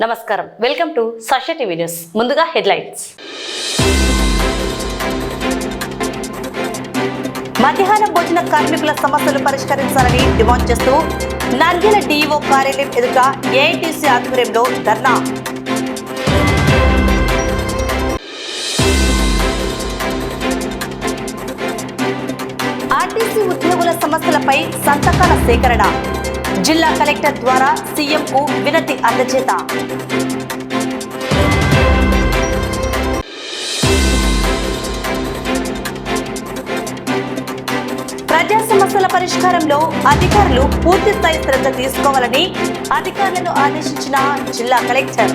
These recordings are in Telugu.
నమస్కారం, welcome to Sakshi TV news. ముందుగా హెడ్లైన్స్. మధ్యాహ్న భోజన కార్మికుల సమస్యలు పరిష్కరించాలని డిమాండ్ చేస్తూ నంద్యాల డీఈఓ కార్యాలయం ఎదుట ఏఐటీసీ ఆధ్వర్యంలో ధర్నా. ఆర్టీసీ ఉద్యోగుల సమస్యలపై సంతకాల సేకరణ. జిల్లా కలెక్టర్ ద్వారా సీఎంకు వినతి అందజేత. ప్రజా సమస్యల పరిష్కారంలో అధికారులు పూర్తి స్థాయి శ్రద్ధ తీసుకోవాలని అధికారులను ఆదేశించిన జిల్లా కలెక్టర్.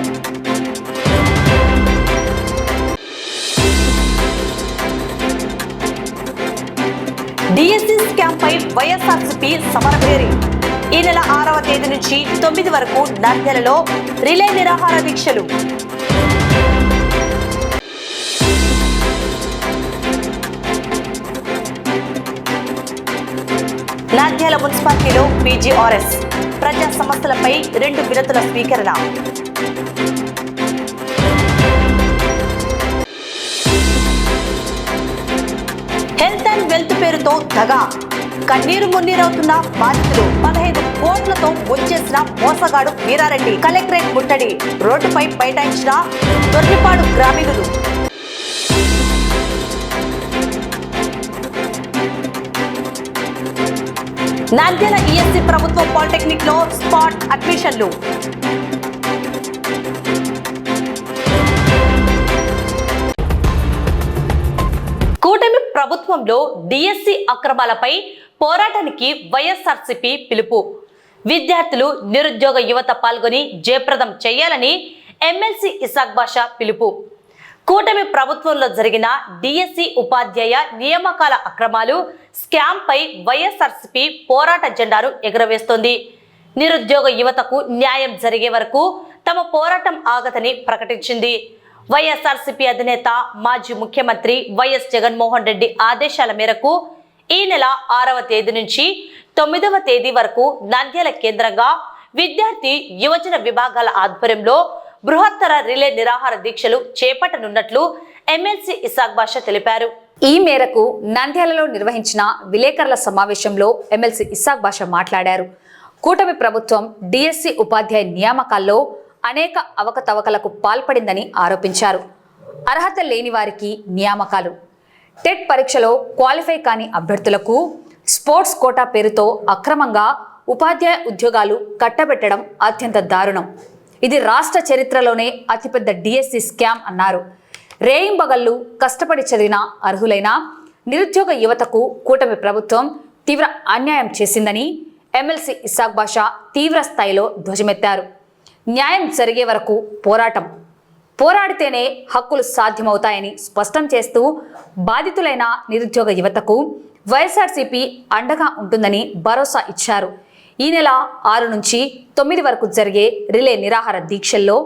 డిఎస్సి స్కామ్ పై వైఎస్ఆర్సీపీ సమరభేరి. ఈ నెల 6వ తేదీ నుంచి 9 వరకు నంద్యాలలో రిలే నిరాహార దీక్షలు. నంద్యాల మున్సిపాలిటీలో పీజీఆర్ఎస్ ప్రజా సమస్యలపై 2 వినతుల స్వీకరణ. హెల్త్ అండ్ వెల్త్ పేరుతో దగా. కన్నీరు మున్నీరవుతున్న బాధితులు. 15 కోట్లతో ముంచేసిన మోసగాడు వీరారెడ్డి. కలెక్టరేట్ ముట్టడి. రోడ్డుపై బైఠాయించిన దొర్నిపాడు గ్రామీణులు. నంద్యాల ఈఎస్సీ ప్రభుత్వ పాలిటెక్నిక్ లో స్పాట్ అడ్మిషన్లు. కూటమి ప్రభుత్వంలో డిఎస్సి అక్రమాలపై పోరాటానికి వైఎస్ఆర్సీపీ పిలుపు. విద్యార్థులు, నిరుద్యోగ యువత పాల్గొని జయప్రదం చేయాలని ఎమ్మెల్సీ ఇసాక్ బాషా పిలుపు. కూటమి ప్రభుత్వంలో జరిగిన డిఎస్సి ఉపాధ్యాయ నియామకాల అక్రమాలు స్కామ్ పై వైఎస్ఆర్సీపీ పోరాట జెండాను ఎగురవేస్తోంది. నిరుద్యోగ యువతకు న్యాయం జరిగే వరకు తమ పోరాటం ఆగదని ప్రకటించింది. వైఎస్ఆర్సీపీ అధినేత మాజీ ముఖ్యమంత్రి వైఎస్ జగన్మోహన్ రెడ్డి ఆదేశాల మేరకు ఈ నెల 6వ తేదీ నుంచి 9వ తేదీ వరకు నంద్యాల కేంద్రంగా విద్యార్థి యువజన విభాగాల ఆధ్వర్యంలో బృహత్తర రిలే నిరాహార దీక్షలు చేపట్టనున్నట్లు ఎమ్మెల్సీ ఇసాక్ బాషా తెలిపారు. ఈ మేరకు నంద్యాలలో నిర్వహించిన విలేకరుల సమావేశంలో ఎమ్మెల్సీ ఇసాక్ బాషా మాట్లాడారు. కూటమి ప్రభుత్వం డిఎస్సి ఉపాధ్యాయ నియామకాల్లో అనేక అవకతవకలకు పాల్పడిందని ఆరోపించారు. అర్హత లేని వారికి నియామకాలు, టెట్ పరీక్షలో క్వాలిఫై కాని అభ్యర్థులకు స్పోర్ట్స్ కోటా పేరుతో అక్రమంగా ఉపాధ్యాయ ఉద్యోగాలు కట్టబెట్టడం అత్యంత దారుణం. ఇది రాష్ట్ర చరిత్రలోనే అతిపెద్ద డిఎస్సి స్కామ్ అన్నారు. రేయింబగళ్లు కష్టపడి చదివిన అర్హులైన నిరుద్యోగ యువతకు కూటమి ప్రభుత్వం తీవ్ర అన్యాయం చేసిందని ఎమ్మెల్సీ ఇసాక్ బాషా తీవ్ర స్థాయిలో ధ్వజమెత్తారు. న్యాయం జరిగే వరకు పోరాడితేనే హక్కులు సాధ్యమవుతాయని స్పష్టం చేస్తూ బాధితులైన నిరుద్యోగ యువతకు వైఎస్ఆర్సీపీ అండగా ఉంటుందని భరోసా ఇచ్చారు. ఈ నెల 6 నుంచి 9 వరకు జరిగే రిలే నిరాహార దీక్షల్లో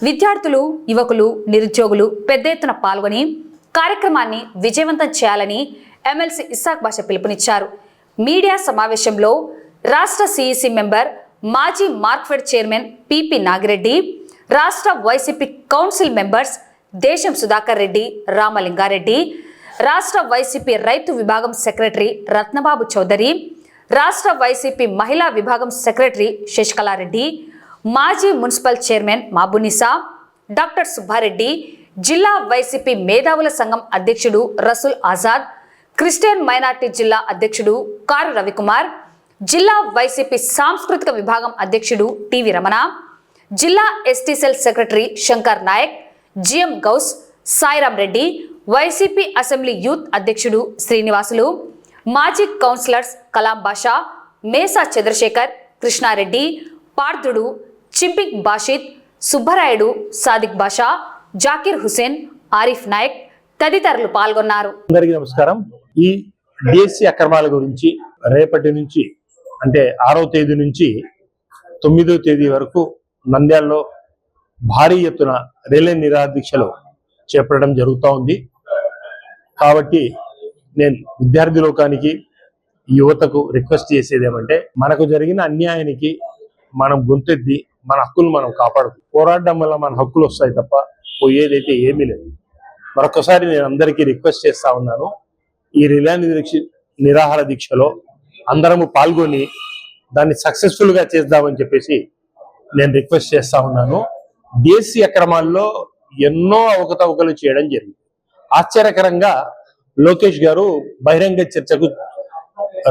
విద్యార్థులు, యువకులు, నిరుద్యోగులు పెద్ద ఎత్తున పాల్గొని కార్యక్రమాన్ని విజయవంతం చేయాలని ఎమ్మెల్సీ ఇసాక్ బాషా పిలుపునిచ్చారు. మీడియా సమావేశంలో రాష్ట్ర సిఈసి మెంబర్, మాజీ మార్క్ఫెడ్ చైర్మన్ పిపి నాగిరెడ్డి, రాష్ట్ర వైసీపీ కౌన్సిల్ మెంబర్స్ దేశం సుధాకర్ రెడ్డి, రామలింగారెడ్డి, రాష్ట్ర వైసీపీ రైతు విభాగం సెక్రటరీ రత్నబాబు చౌదరి, రాష్ట్ర వైసీపీ మహిళా విభాగం సెక్రటరీ శశికళారెడ్డి, మాజీ municipal chairman Mabunisa, doctor Subba Reddy, జిల్లా వైసీపీ మేధావుల సంఘం అధ్యక్షుడు రసూల్ ఆజాద్, క్రిస్టియన్ మైనార్టీ జిల్లా అధ్యక్షుడు కారు రవికుమార్, జిల్లా వైసీపీ సాంస్కృతిక విభాగం అధ్యక్షుడు టివి రమణ, జిల్లా ST cell secretary Shankar Nayak, G M Ghouse, Sairam Reddy, YCP assembly youth అధ్యక్షుడు శ్రీనివాసులు, మాజీ కౌన్సిలర్స్ కలాం బాషా, మేసా చంద్రశేఖర్, కృష్ణారెడ్డి, పార్థుడు, చింపిక్ బాషిద్, సుబ్బరాయుడు, సాదిక్ బాషా, జాకిర్ హుసేన్, ఆరిఫ్ నాయక్ తదితరులు పాల్గొన్నారు. అందరికీ నమస్కారం. ఈ డిఎస్సి అక్రమాల గురించి రేపటి నుంచి అంటే 6వ తేదీ నుంచి 9వ తేదీ వరకు నంద్యాలలో భారీ ఎత్తున రిలే నిరాహార దీక్షలు చేపట్టడం జరుగుతూ ఉంది. కాబట్టి నేను విద్యార్థి లోకానికి, యువతకు రిక్వెస్ట్ చేసేది ఏమంటే, మనకు జరిగిన అన్యాయానికి మనం గొంతెత్తి మన హక్కులు మనం కాపాడుకు పోరాడడం వల్ల మన హక్కులు వస్తాయి తప్ప పోయేదైతే ఏమీ లేదు. మరొకసారి నేను అందరికీ రిక్వెస్ట్ చేస్తా ఉన్నాను, ఈ రిలే నిరాహార దీక్షలో అందరము పాల్గొని దాన్ని సక్సెస్ఫుల్ గా చేద్దామని చెప్పేసి నేను రిక్వెస్ట్ చేస్తా ఉన్నాను. డిఎస్సి అక్రమాల్లో ఎన్నో అవకతవకలు చేయడం జరిగింది. ఆశ్చర్యకరంగా లోకేష్ గారు బహిరంగ చర్చకు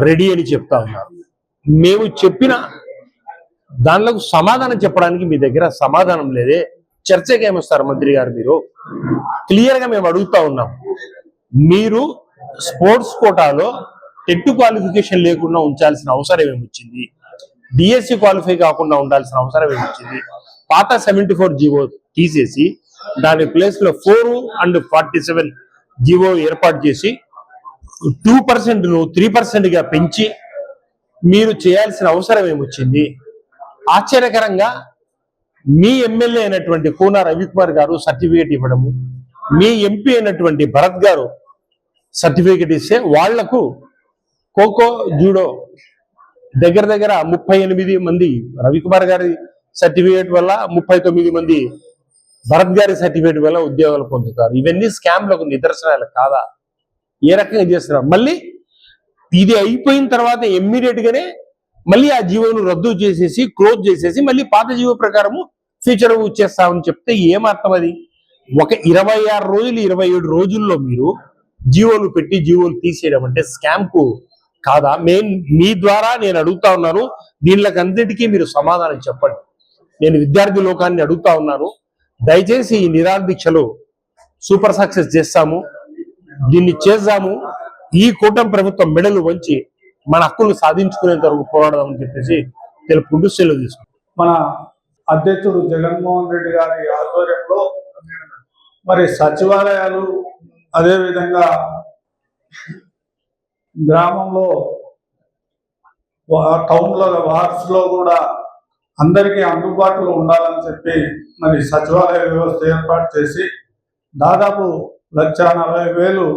రెడీ అని చెప్తా ఉన్నారు. మేము చెప్పిన దానిలో సమాధానం చెప్పడానికి మీ దగ్గర సమాధానం లేదే, చర్చకి ఏమొస్తారు మంత్రి గారు? మీరు క్లియర్ గా మేము అడుగుతా ఉన్నాం, మీరు స్పోర్ట్స్ కోటాలో టెట్ క్వాలిఫికేషన్ లేకుండా ఉంచాల్సిన అవసరం ఏమొచ్చింది? డిఎస్సి క్వాలిఫై కాకుండా ఉండాల్సిన అవసరం ఏమొచ్చింది? పాత 74 జీవో తీసేసి దాని ప్లేస్ లో 4 and 47 జీవో ఏర్పాటు చేసి 2% ను 3% గా పెంచి మీరు చేయాల్సిన అవసరం ఏమొచ్చింది? ఆశ్చర్యకరంగా మీ ఎమ్మెల్యే అయినటువంటి కూన రవికుమార్ గారు సర్టిఫికేట్ ఇవ్వడము, మీ ఎంపీ అయినటువంటి భరత్ గారు సర్టిఫికేట్ ఇస్తే వాళ్లకు ఖోఖో జూడో దగ్గర దగ్గర 38 మంది రవికుమార్ గారి సర్టిఫికేట్ వల్ల 39 మంది భరత్ గారి సర్టిఫికేట్ వల్ల ఉద్యోగాలు పొందుతారు. ఇవన్నీ స్కామ్లకు నిదర్శనాలు కాదా? ఏ రకంగా చేస్తున్నారు? మళ్ళీ ఇది అయిపోయిన తర్వాత ఇమ్మీడియట్ గానే మళ్ళీ ఆ జీవోను రద్దు చేసేసి క్లోజ్ చేసేసి మళ్ళీ పాత జీవో ప్రకారము ఫ్యూచర్ ఇచ్చేస్తామని చెప్తే ఏమర్థం? అది ఒక 26 రోజులు 27 రోజుల్లో మీరు జీవోలు పెట్టి జీవోలు తీసేయడం అంటే స్కామ్ కు కాదా? మీ ద్వారా నేను అడుగుతా ఉన్నాను, దీనిలకు అన్నిటికీ మీరు సమాధానం చెప్పండి. నేను విద్యార్థి లోకాన్ని అడుగుతా ఉన్నాను, దయచేసి ఈ నిరాహార దీక్షలు సూపర్ సక్సెస్ చేస్తాము, దీన్ని చేద్దాము. ఈ కూటమి ప్రభుత్వం మెడలు వంచి మన హక్కులు సాధించుకునేంత వరకు పోరాడదామని చెప్పేసి తెలుపుకుంటూ సెలవు తీసుకుంటాం. మన అధ్యక్షుడు జగన్మోహన్ రెడ్డి గారి ఆధ్వర్యంలో మరి సచివాలయాలు, అదేవిధంగా గ్రామంలో టౌన్లో వార్డ్స్ లో కూడా అందరికీ అందుబాటులో ఉండాలని చెప్పి మరి సచివాలయ వ్యవస్థ ఏర్పాటు చేసి దాదాపు 1,40,000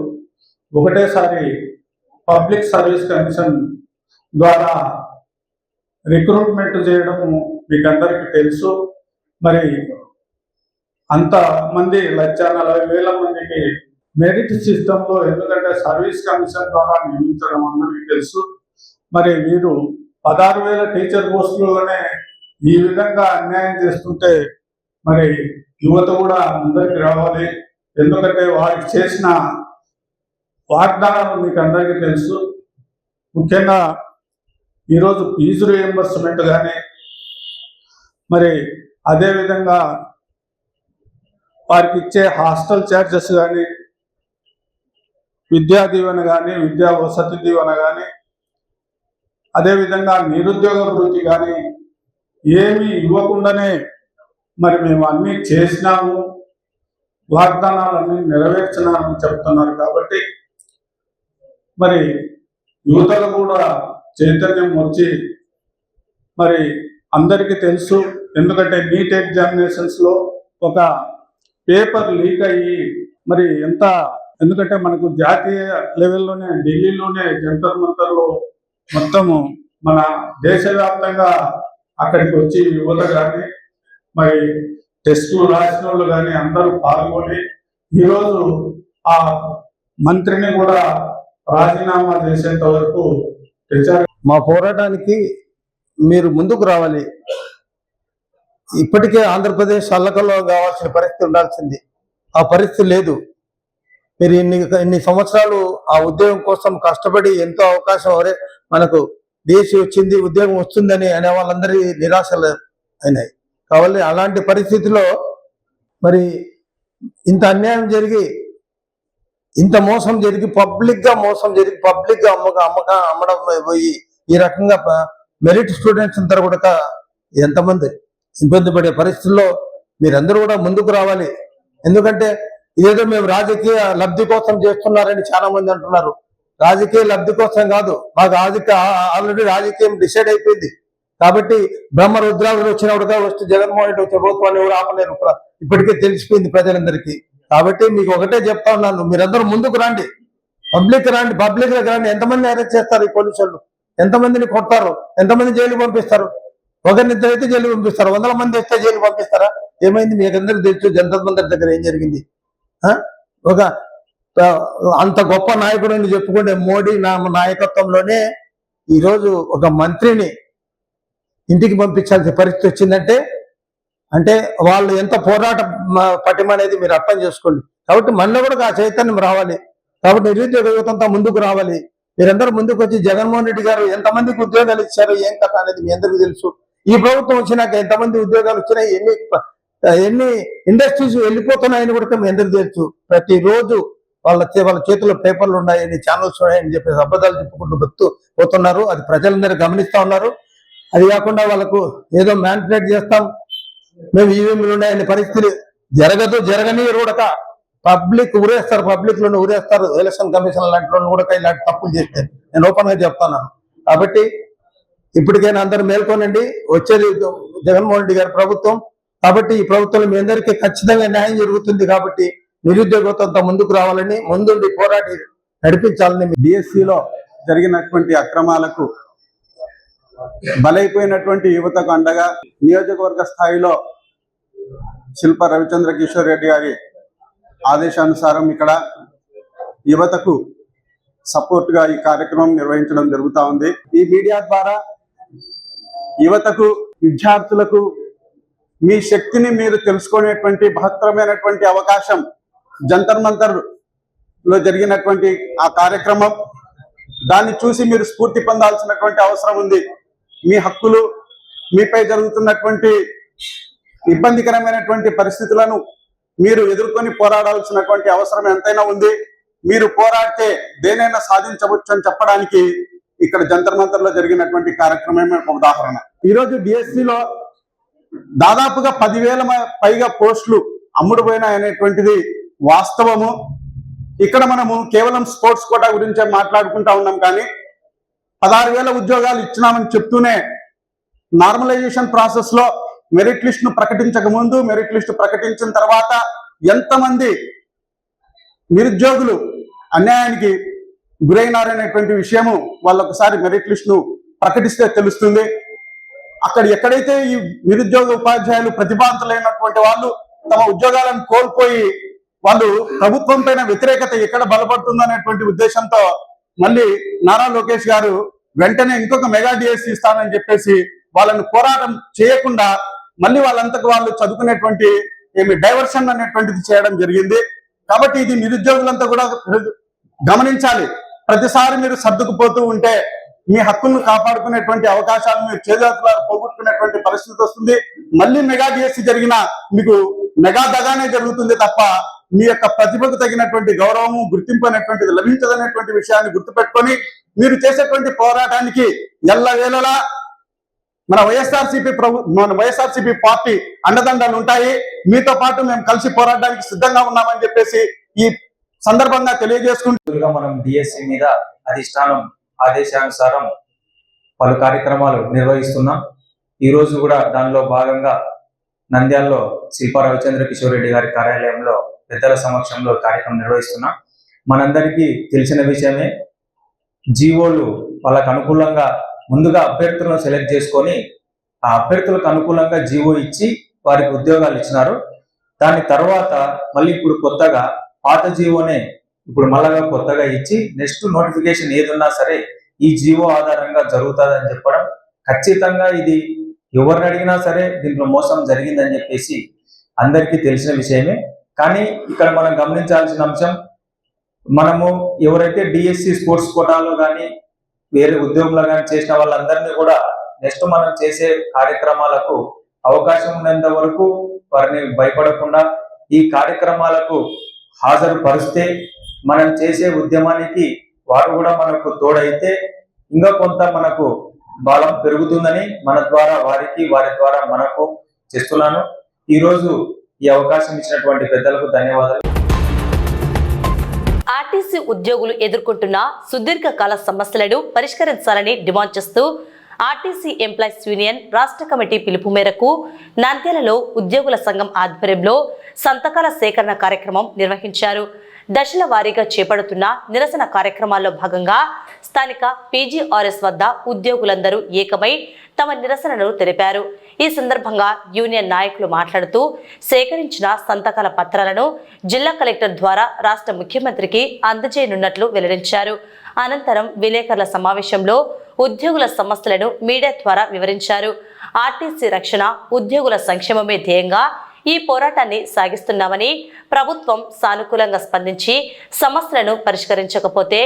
ఒకటేసారి పబ్లిక్ సర్వీస్ కమిషన్ ద్వారా రిక్రూట్మెంట్ చేయడం మీకు అందరికీ తెలుసు. మరి అంత మంది 1,40,000 మందికి మెరిట్ సిస్టమ్ లో, ఎందుకంటే సర్వీస్ కమిషన్ ద్వారా నియమించడం అందరికీ తెలుసు. మరి వీరు 16,000 టీచర్ పోస్టులలోనే ఈ విధంగా అన్యాయం చేస్తుంటే మరి యువత కూడా అందరికి రావాలి. ఎందుకంటే వారికి చేసిన వాగ్దానాలు మీకు అందరికీ తెలుసు. ముఖ్యంగా ఈరోజు ఫీజు రియంబర్స్మెంట్ కానీ, మరి అదేవిధంగా వారికి ఇచ్చే హాస్టల్ ఛార్జెస్ కానీ, విద్యా దీవెన కానీ, విద్యా వసతి దీవెన కానీ, అదేవిధంగా నిరుద్యోగ వృత్తి కానీ ఏమీ ఇవ్వకుండానే మరి మేము అన్నీ చేసినాము, వాగ్దానాలన్నీ నెరవేర్చినామని చెప్తున్నారు. కాబట్టి మరి యువతలు కూడా చైతన్యం వచ్చి, మరి అందరికీ తెలుసు, ఎందుకంటే నీట్ ఎగ్జామినేషన్స్ లో ఒక పేపర్ లీక్ అయ్యి మరి ఎందుకంటే మనకు జాతీయ లెవెల్లోనే ఢిల్లీలోనే జంతర్ మంతర్లో మొత్తము మన దేశవ్యాప్తంగా అక్కడికి వచ్చి యువత కానీ మరి టెస్టులు రాసిన వాళ్ళు కానీ అందరూ పాల్గొని ఈరోజు ఆ మంత్రిని కూడా రాజీనామా చేసేంత వరకు తెచ్చారు. మా పోరాటానికి మీరు ముందుకు రావాలి. ఇప్పటికే ఆంధ్రప్రదేశ్ అల్లకల్లో కావాల్సిన పరిస్థితి ఉండాల్సింది, ఆ పరిస్థితి లేదు. మీరు ఇన్ని సంవత్సరాలు ఆ ఉద్యోగం కోసం కష్టపడి ఎంతో అవకాశం మనకు దేశీ వచ్చింది, ఉద్యోగం వస్తుందని అనే వాళ్ళందరి నిరాశలు అయినాయి. కాబట్టి అలాంటి పరిస్థితిలో మరి ఇంత అన్యాయం జరిగి, ఇంత మోసం జరిగి, పబ్లిక్ గా అమ్మడం పోయి ఈ రకంగా మెరిట్ స్టూడెంట్స్ అంతా కూడా ఎంతమంది ఇబ్బంది పడే పరిస్థితుల్లో మీరందరూ కూడా ముందుకు రావాలి. ఎందుకంటే ఇదేదో మేము రాజకీయ లబ్ధి కోసం చేస్తున్నారని చాలా మంది అంటున్నారు. రాజకీయ లబ్ధి కోసం కాదు, మాకు ఆల్రెడీ రాజకీయం డిసైడ్ అయిపోయింది. కాబట్టి బ్రహ్మ రుద్రాలు వచ్చినప్పుడుగా వస్తే జగన్మోహన్ రెడ్డి వచ్చే ప్రభుత్వాన్ని ఎవరు ఆపలేరు, ఇప్పటికే తెలిసిపోయింది ప్రజలందరికీ. కాబట్టి మీకు ఒకటే చెప్తా ఉన్నాను, మీరందరూ ముందుకు రండి, పబ్లిక్ రండి. ఎంతమంది అరెస్ట్ చేస్తారు ఈ పోలీసులు? ఎంతమందిని కొడతారు? ఎంతమంది జైలు పంపిస్తారు? ఒకరినిద్దరు అయితే జైలు పంపిస్తారు, 100 మంది వస్తే జైలు పంపిస్తారా? ఏమైంది మీకు అందరికి తెలుసు జంతర్ మంతర్ దగ్గర ఏం జరిగింది. ఒక అంత గొప్ప నాయకుడు అని చెప్పుకుంటే మోడీ నాయకత్వంలోనే ఈరోజు ఒక మంత్రిని ఇంటికి పంపించాల్సిన పరిస్థితి వచ్చిందంటే అంటే వాళ్ళు ఎంత పోరాట పటిమ అనేది మీరు అర్థం చేసుకోండి. కాబట్టి మనలో కూడా ఆ చైతన్యం రావాలి. కాబట్టి నిరుద్యోగ యువతంతా ముందుకు రావాలి. మీరందరూ ముందుకు వచ్చి జగన్మోహన్ రెడ్డి గారు ఎంతమందికి ఉద్యోగాలు ఇచ్చారో ఏం కథ అనేది మీ అందరికీ తెలుసు. ఈ ప్రభుత్వం వచ్చినాక ఎంతమంది ఉద్యోగాలు వచ్చినాయి, ఎన్ని ఇండస్ట్రీస్ వెళ్ళిపోతున్నాయని కూడా మీ అందరికీ తెలుసు. ప్రతిరోజు వాళ్ళ చేతిలో పేపర్లు ఉన్నాయని, ఛానల్స్ ఉన్నాయని చెప్పేసి అబద్ధాలు చెప్పుకుంటూ పోతున్నారు. అది ప్రజలందరూ గమనిస్తా ఉన్నారు. అది కాకుండా వాళ్ళకు ఏదో మ్యానిపులేట్ చేస్తాం, మేము ఈవీఎంలు ఉన్నాయని పరిస్థితి జరగని కూడా పబ్లిక్ ఊరేస్తారు, పబ్లిక్ లోనే ఊరేస్తారు. ఎలక్షన్ కమిషన్ లాంటి వాళ్ళు కూడా ఇలాంటి తప్పులు చేస్తే నేను ఓపెన్ గా చెప్తాను. కాబట్టి ఇప్పటికైనా అందరూ మేల్కొనండి. వచ్చేది జగన్మోహన్ రెడ్డి గారి ప్రభుత్వం. కాబట్టి ఈ ప్రభుత్వంలో మీ అందరికీ ఖచ్చితంగా న్యాయం జరుగుతుంది. కాబట్టి నిరుద్యోగంతో ముందుకు రావాలని, ముందుండి పోరాటి నడిపించాలని. డిఎస్సిలో జరిగినటువంటి అక్రమాలకు బలైపోయినటువంటి యువతకు అండగా నియోజకవర్గ స్థాయిలో శిల్ప రవిచంద్ర కిషోర్ రెడ్డి గారి ఆదేశానుసారం ఇక్కడ యువతకు సపోర్ట్ గా ఈ కార్యక్రమం నిర్వహించడం జరుగుతూ ఉంది. ఈ మీడియా ద్వారా యువతకు, విద్యార్థులకు మీ శక్తిని మీరు తెలుసుకునేటువంటి మహత్తరమైనటువంటి అవకాశం జంతర్ మంతర్ లో జరిగినటువంటి ఆ కార్యక్రమం. దాన్ని చూసి మీరు స్ఫూర్తి పొందాల్సినటువంటి అవసరం ఉంది. మీ హక్కులు, మీపై జరుగుతున్నటువంటి ఇబ్బందికరమైనటువంటి పరిస్థితులను మీరు ఎదుర్కొని పోరాడాల్సినటువంటి అవసరం ఎంతైనా ఉంది. మీరు పోరాడితే దేనైనా సాధించవచ్చు అని చెప్పడానికి ఇక్కడ జంతర్ మంతర్ లో జరిగినటువంటి కార్యక్రమమే ఒక ఉదాహరణ. ఈరోజు డిఎస్సిలో దాదాపుగా 10,000 పైగా పోస్టులు అమ్ముడుపోయినాయనేటువంటిది వాస్తవము. ఇక్కడ మనము కేవలం స్పోర్ట్స్ కోటా గురించే మాట్లాడుకుంటా ఉన్నాం, కానీ 16,000 ఉద్యోగాలు ఇచ్చినామని చెప్తూనే నార్మలైజేషన్ ప్రాసెస్ లో మెరిట్ లిస్ట్ ను ప్రకటించక ముందు, మెరిట్ లిస్ట్ ప్రకటించిన తర్వాత ఎంతమంది నిరుద్యోగులు అన్యాయానికి గురైనారనేటువంటి విషయము వాళ్ళొకసారి మెరిట్ లిస్ట్ ను ప్రకటిస్తే తెలుస్తుంది. అక్కడ ఎక్కడైతే ఈ నిరుద్యోగ ఉపాధ్యాయులు ప్రతిభావంతులైనటువంటి వాళ్ళు తమ ఉద్యోగాలను కోల్పోయి వాళ్ళు ప్రభుత్వం పైన వ్యతిరేకత ఎక్కడ బలపడుతుందనేటువంటి ఉద్దేశంతో మళ్ళీ నారా లోకేష్ గారు వెంటనే ఇంకొక మెగా డిఎస్సి ఇస్తానని చెప్పేసి వాళ్ళని పోరాటం చేయకుండా మళ్ళీ వాళ్ళంతకు వాళ్ళు చదువుకునేటువంటి డైవర్షన్ అనేటువంటిది చేయడం జరిగింది. కాబట్టి ఇది నిరుద్యోగులంతా కూడా గమనించాలి. ప్రతిసారి మీరు సర్దుకుపోతూ ఉంటే మీ హక్కులను కాపాడుకునేటువంటి అవకాశాలు మీరు చేజాతులా పోగొట్టుకునేటువంటి పరిస్థితి వస్తుంది. మళ్ళీ మెగా డిఎస్సి జరిగినా మీకు మెగా దగానే జరుగుతుంది తప్ప మీ యొక్క ప్రతిభకు తగినటువంటి గౌరవము, గుర్తింపు అనేటువంటిది లభించదనేటువంటి విషయాన్ని గుర్తుపెట్టుకొని మీరు చేసేటువంటి పోరాటానికి ఎల్లవేళలా మన వైఎస్ఆర్సీపీ పార్టీ అండదండలు ఉంటాయి. మీతో పాటు మేము కలిసి పోరాడడానికి సిద్ధంగా ఉన్నామని చెప్పేసి ఈ సందర్భంగా తెలియజేసుకుంటూ మనం డిఎస్సి మీద అధిష్టానం ఆదేశానుసారం పలు కార్యక్రమాలు నిర్వహిస్తున్నాం. ఈ రోజు కూడా దానిలో భాగంగా నంద్యాలలో శిల్ప రవిచంద్ర కిషోర్ రెడ్డి గారి కార్యాలయంలో పెద్దల సమక్షంలో కార్యక్రమం నిర్వహిస్తున్నాం. మనందరికీ తెలిసిన విషయమే, జీవోలు వాళ్ళకు అనుకూలంగా ముందుగా అభ్యర్థులను సెలెక్ట్ చేసుకొని ఆ అభ్యర్థులకు అనుకూలంగా జీవో ఇచ్చి వారికి ఉద్యోగాలు ఇచ్చినారు. దాని తర్వాత మళ్ళీ ఇప్పుడు కొత్తగా పాత జీవోనే ఇప్పుడు మళ్ళా కొత్తగా ఇచ్చి నెక్స్ట్ నోటిఫికేషన్ ఏదున్నా సరే ఈ జీవో ఆధారంగా జరుగుతుందని చెప్పడం ఖచ్చితంగా ఇది ఎవరిని అడిగినా సరే దీంట్లో మోసం జరిగిందని చెప్పేసి అందరికీ తెలిసిన విషయమే. కానీ ఇక్కడ మనం గమనించాల్సిన అంశం, మనము ఎవరైతే డిఎస్సి స్పోర్ట్స్ కోటాలో కానీ వేరే ఉద్యోగంలో కానీ చేసిన వాళ్ళందరినీ కూడా నెక్స్ట్ మనం చేసే కార్యక్రమాలకు అవకాశం ఉన్నంత వరకు వారిని భయపడకుండా ఈ కార్యక్రమాలకు హాజరు పరిస్తే మనం చేసే ఉద్యమానికి వారు కూడా మనకు తోడైతే ఇంకా కొంత మనకు బలం పెరుగుతుందని మన ద్వారా వారికి, వారి ద్వారా మనకు చేస్తున్నాను. ఈరోజు ఈ అవకాశం ఇచ్చినటువంటి పెద్దలకు ధన్యవాదాలు. ఆర్టీసీ ఉద్యోగులు ఎదుర్కొంటున్న సుదీర్ఘకాల సమస్యలను పరిష్కరించాలని డిమాండ్ చేస్తూ ఆర్టీసీ ఎంప్లాయీస్ యూనియన్ రాష్ట్ర కమిటీ పిలుపు మేరకు నంద్యాలలో ఉద్యోగుల సంఘం ఆధ్వర్యంలో సంతకాల సేకరణ కార్యక్రమం నిర్వహించారు. దశల వారీగా చేపడుతున్న నిరసన కార్యక్రమాల్లో భాగంగా స్థానిక పీజీఆర్ఎస్ వద్ద ఉద్యోగులందరూ ఏకమై తమ నిరసనను తెలిపారు. ఈ సందర్భంగా యూనియన్ నాయకులు మాట్లాడుతూ సేకరించిన సంతకాల పత్రాలను జిల్లా కలెక్టర్ ద్వారా రాష్ట్ర ముఖ్యమంత్రికి అందజేయనున్నట్లు వెల్లడించారు. అనంతరం విలేకరుల సమావేశంలో ఉద్యోగుల సమస్యలను మీడియా ద్వారా వివరించారు. ఆర్టీసీ రక్షణ, ఉద్యోగుల సంక్షేమమే ధ్యేయంగా ఈ పోరాటాన్ని సాగిస్తున్నామని, ప్రభుత్వం సానుకూలంగా స్పందించి సమస్యలను పరిష్కరించకపోతే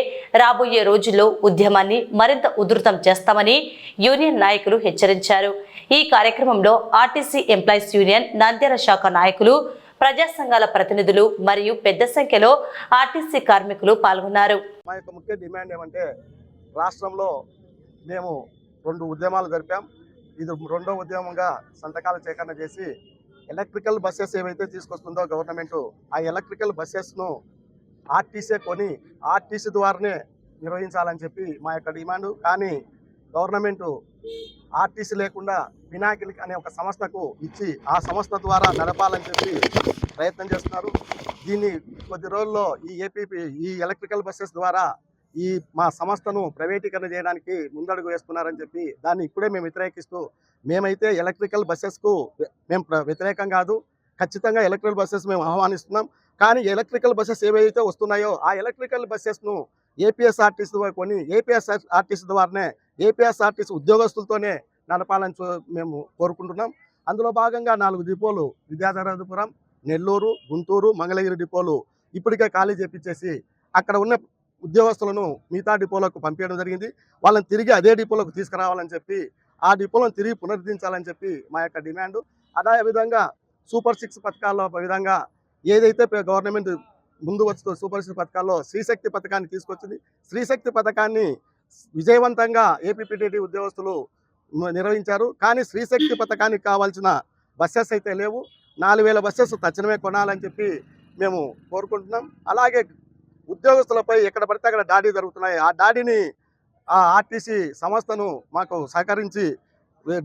రాబోయే రోజుల్లో ఉద్యమాన్ని మరింత ఉధృతం చేస్తామని యూనియన్ నాయకులు హెచ్చరించారు. ఈ కార్యక్రమంలో ఆర్టీసీ ఎంప్లాయీస్ యూనియన్ నంద్యాల శాఖ నాయకులు, ప్రజా సంఘాల ప్రతినిధులు మరియు పెద్ద సంఖ్యలో ఆర్టీసీ కార్మికులు పాల్గొన్నారు. మా యొక్క ముఖ్య డిమాండ్ ఏమంటే, రాష్ట్రంలో మేము 2 ఉద్యమాలు జరిపాం. ఇది 2వ ఉద్యమంగా సంతకాల సేకరణ చేసి ఎలక్ట్రికల్ బస్సెస్ ఏవైతే తీసుకొస్తుందో గవర్నమెంట్, ఆ ఎలక్ట్రికల్ బస్సెస్ను ఆర్టీసీ కొని ఆర్టీసీ ద్వారానే నిర్వహించాలని చెప్పి మా యొక్క డిమాండ్. కానీ గవర్నమెంట్ ఆర్టీసీ లేకుండా పినాకిల్ అనే ఒక సంస్థకు ఇచ్చి ఆ సంస్థ ద్వారా నడపాలని చెప్పి ప్రయత్నం చేస్తున్నారు. దీన్ని కొద్ది రోజుల్లో ఈ ఎలక్ట్రికల్ బస్సెస్ ద్వారా ఈ మా సంస్థను ప్రైవేటీకరణ చేయడానికి ముందడుగు వేస్తున్నారని చెప్పి దాన్ని ఇప్పుడే మేము వ్యతిరేకిస్తూ, మేమైతే ఎలక్ట్రికల్ బస్సెస్కు మేము వ్యతిరేకం కాదు, ఖచ్చితంగా ఎలక్ట్రికల్ బస్సెస్ మేము ఆహ్వానిస్తున్నాం. కానీ ఎలక్ట్రికల్ బస్సెస్ ఏవైతే వస్తున్నాయో ఆ ఎలక్ట్రికల్ బస్సెస్ను ఏపీఎస్ఆర్టీసీ కొని ఏపీఎస్ఆర్టీసీ ద్వారానే ఏపీఎస్ఆర్టీసీ ఉద్యోగస్తులతోనే నడపాలని మేము కోరుకుంటున్నాం. అందులో భాగంగా 4 డిపోలు విద్యాధరపురం, నెల్లూరు, గుంటూరు, మంగళగిరి డిపోలు ఇప్పటికే ఖాళీ చేపించేసి అక్కడ ఉన్న ఉద్యోగస్తులను మిగతా డిపోలకు పంపించడం జరిగింది. వాళ్ళని తిరిగి అదే డిపోలకు తీసుకురావాలని చెప్పి, ఆ డిపోలను తిరిగి పునరుద్ధరించాలని చెప్పి మా యొక్క డిమాండ్. అదే విధంగా సూపర్ 6 పథకాల్లో విధంగా ఏదైతే గవర్నమెంట్ ముందు వస్తూ సూపర్ 6 పథకాల్లో శ్రీశక్తి పథకాన్ని తీసుకొచ్చింది. శ్రీశక్తి పథకాన్ని విజయవంతంగా ఏపీపీటీటీ ఉద్యోగస్తులు నిర్వహించారు. కానీ శ్రీశక్తి పథకానికి కావాల్సిన బస్సెస్ అయితే లేవు. 4000 బస్సెస్ తక్షణమే కొనాలని చెప్పి మేము కోరుకుంటున్నాం. అలాగే ఉద్యోగస్తులపై ఎక్కడ పడితే అక్కడ దాడి జరుగుతున్నాయి. ఆ దాడిని ఆ ఆర్టీసీ సంస్థను మాకు సహకరించి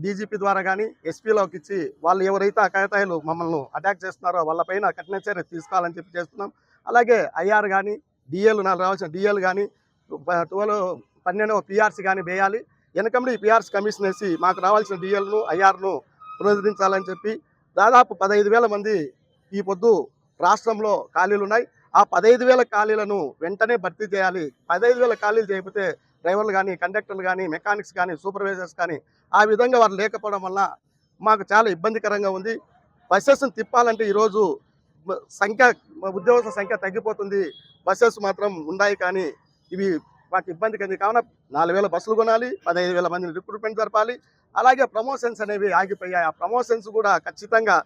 డీజీపీ ద్వారా కానీ ఎస్పీలోకి ఇచ్చి వాళ్ళు ఎవరైతే అకాయతాయిలు మమ్మల్ని అటాక్ చేస్తున్నారో వాళ్ళపైన కఠిన చర్య తీసుకోవాలని చెప్పి చేస్తున్నాం. అలాగే ఐఆర్ కానీ డిఎల్ నాకు రావాల్సిన డిఎల్ కానీ 12 పిఆర్సీ కానీ వేయాలి. వెనకమ్మడి ఈ పిఆర్సీ కమిషన్ వేసి మాకు రావాల్సిన డిఎల్ను ఐఆర్ను పునరుద్ధరించాలని చెప్పి దాదాపు 15,000 మంది ఈ పొద్దు రాష్ట్రంలో ఖాళీలు ఉన్నాయి. ఆ 15,000 ఖాళీలను వెంటనే భర్తీ చేయాలి. 15,000 ఖాళీలు చేయకపోతే డ్రైవర్లు కానీ, కండక్టర్లు కానీ, మెకానిక్స్ కానీ, సూపర్వైజర్స్ కానీ ఆ విధంగా వారు లేకపోవడం వల్ల మాకు చాలా ఇబ్బందికరంగా ఉంది. బస్సెస్ను తిప్పాలంటే ఈరోజు ఉద్యోగస్తుల సంఖ్య తగ్గిపోతుంది. బస్సెస్ మాత్రం ఉన్నాయి కానీ ఇవి మాకు ఇబ్బంది కలిగింది. కావున 4,000 బస్సులు కొనాలి, 15,000 మందిని రిక్రూట్మెంట్ జరపాలి. అలాగే ప్రమోషన్స్ అనేవి ఆగిపోయాయి. ఆ ప్రమోషన్స్ కూడా ఖచ్చితంగా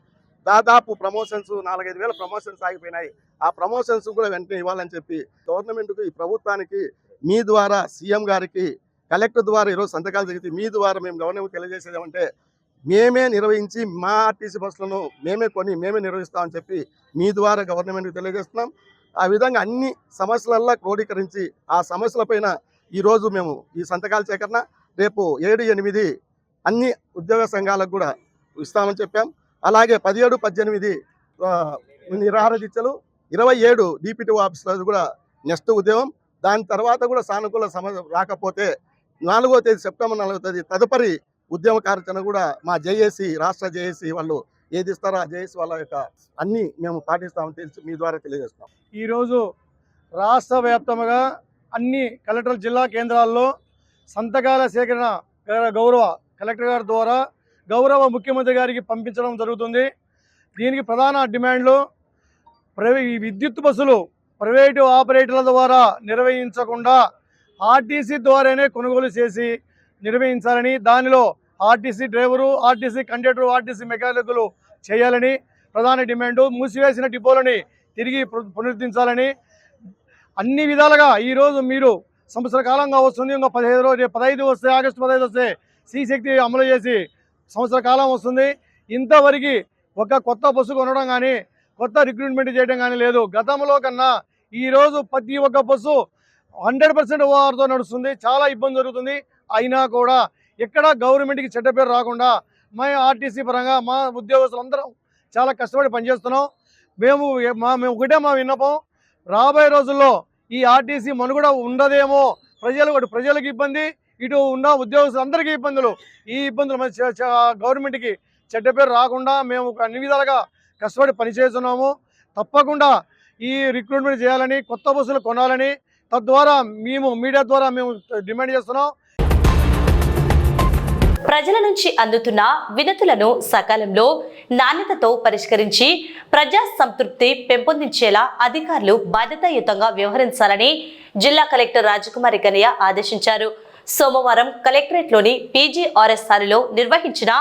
దాదాపు ప్రమోషన్స్ 4-5 ప్రమోషన్స్ ఆగిపోయినాయి. ఆ ప్రమోషన్స్ కూడా వెంటనే ఇవ్వాలని చెప్పి గవర్నమెంట్కు, ఈ ప్రభుత్వానికి మీ ద్వారా సీఎం గారికి, కలెక్టర్ ద్వారా ఈరోజు సంతకాలు జరిగితే మీ ద్వారా మేము గవర్నమెంట్ తెలియజేసేది ఏమంటే, మేమే నిర్వహించి మా ఆర్టీసీ బస్సులను మేమే కొని మేమే నిర్వహిస్తామని చెప్పి మీ ద్వారా గవర్నమెంట్కి తెలియజేస్తున్నాం. ఆ విధంగా అన్ని సమస్యలల్లో క్రోడీకరించి ఆ సమస్యలపైన ఈరోజు మేము ఈ సంతకాల సేకరణ రేపు 7-8 అన్ని ఉద్యోగ సంఘాలకు కూడా ఇస్తామని చెప్పాం. అలాగే 17-18 నిరాహార దీక్షలు, 27 డిపిటి ఆఫీసులో కూడా నెక్స్ట్ ఉద్యమం. దాని తర్వాత కూడా సానుకూల సమస్య రాకపోతే 4వ తేదీ సెప్టెంబర్ 4వ తేదీ తదుపరి ఉద్యమ కార్యాచరణ కూడా మా జేఏసీ, రాష్ట్ర జేఏసీ వాళ్ళు ఏది ఇస్తారో ఆ జేఏసీ వాళ్ళ యొక్క అన్ని మేము పాటిస్తామని తెలిసి మీ ద్వారా తెలియజేస్తాం. ఈరోజు రాష్ట్ర వ్యాప్తంగా అన్ని కలెక్టర్ జిల్లా కేంద్రాల్లో సంతకాల సేకరణ గౌరవ కలెక్టర్ గారి ద్వారా గౌరవ ముఖ్యమంత్రి గారికి పంపించడం జరుగుతుంది. దీనికి ప్రధాన డిమాండ్లు విద్యుత్ బస్సులు ప్రైవేటు ఆపరేటర్ల ద్వారా నిర్వహించకుండా ఆర్టీసీ ద్వారానే కొనుగోలు చేసి నిర్వహించాలని, దానిలో RTC driver, RTC conductor, RTC మెకానికులు చేయాలని ప్రధాన డిమాండు. మూసివేసిన డిపోలని తిరిగి పునరుద్ధరించాలని అన్ని విధాలుగా ఈరోజు మీరు సంవత్సర కాలంగా వస్తుంది. ఇంకా 15 వస్తే, ఆగస్టు 15 వస్తే శ్రీశక్తి అమలు చేసి సంవత్సర కాలం వస్తుంది. ఇంతవరకు ఒక కొత్త బస్సు కొనడం కానీ, కొత్త రిక్రూట్మెంట్ చేయడం కానీ లేదు. గతంలో కన్నా ఈరోజు ప్రతి ఒక్క బస్సు 100% ఓఆర్తో నడుస్తుంది. చాలా ఇబ్బంది జరుగుతుంది. అయినా కూడా ఎక్కడ గవర్నమెంట్కి చెడ్డ పేరు రాకుండా మేము ఆర్టీసీ పరంగా మా ఉద్యోగస్తులందరం చాలా కష్టపడి పనిచేస్తున్నాం. మేము ఒకటే మా విన్నపం, రాబోయే రోజుల్లో ఈ ఆర్టీసీ మనుగడ ఉండదేమో, ప్రజలకు ఇబ్బంది, ఇటు ఉన్న ఉద్యోగస్తులందరికీ ఇబ్బందులు. ఈ ఇబ్బందులు గవర్నమెంట్కి చెడ్డ పేరు రాకుండా మేము అన్ని విధాలుగా కష్టపడి పనిచేస్తున్నాము. తప్పకుండా ఈ రిక్రూట్మెంట్ చేయాలని, కొత్త బస్సులు కొనాలని తద్వారా మీడియా ద్వారా మేము డిమాండ్ చేస్తున్నాం. ప్రజల నుంచి అందుతున్న వినతులను సకాలంలో నాణ్యతతో పరిష్కరించి ప్రజా సంతృప్తి పెంపొందించేలా అధికారులు బాధ్యతాయుతంగా వ్యవహరించాలని జిల్లా కలెక్టర్ రాజకుమారి గణయ్య ఆదేశించారు. సోమవారం కలెక్టరేట్లోని PGRS స్థాయిలో నిర్వహించిన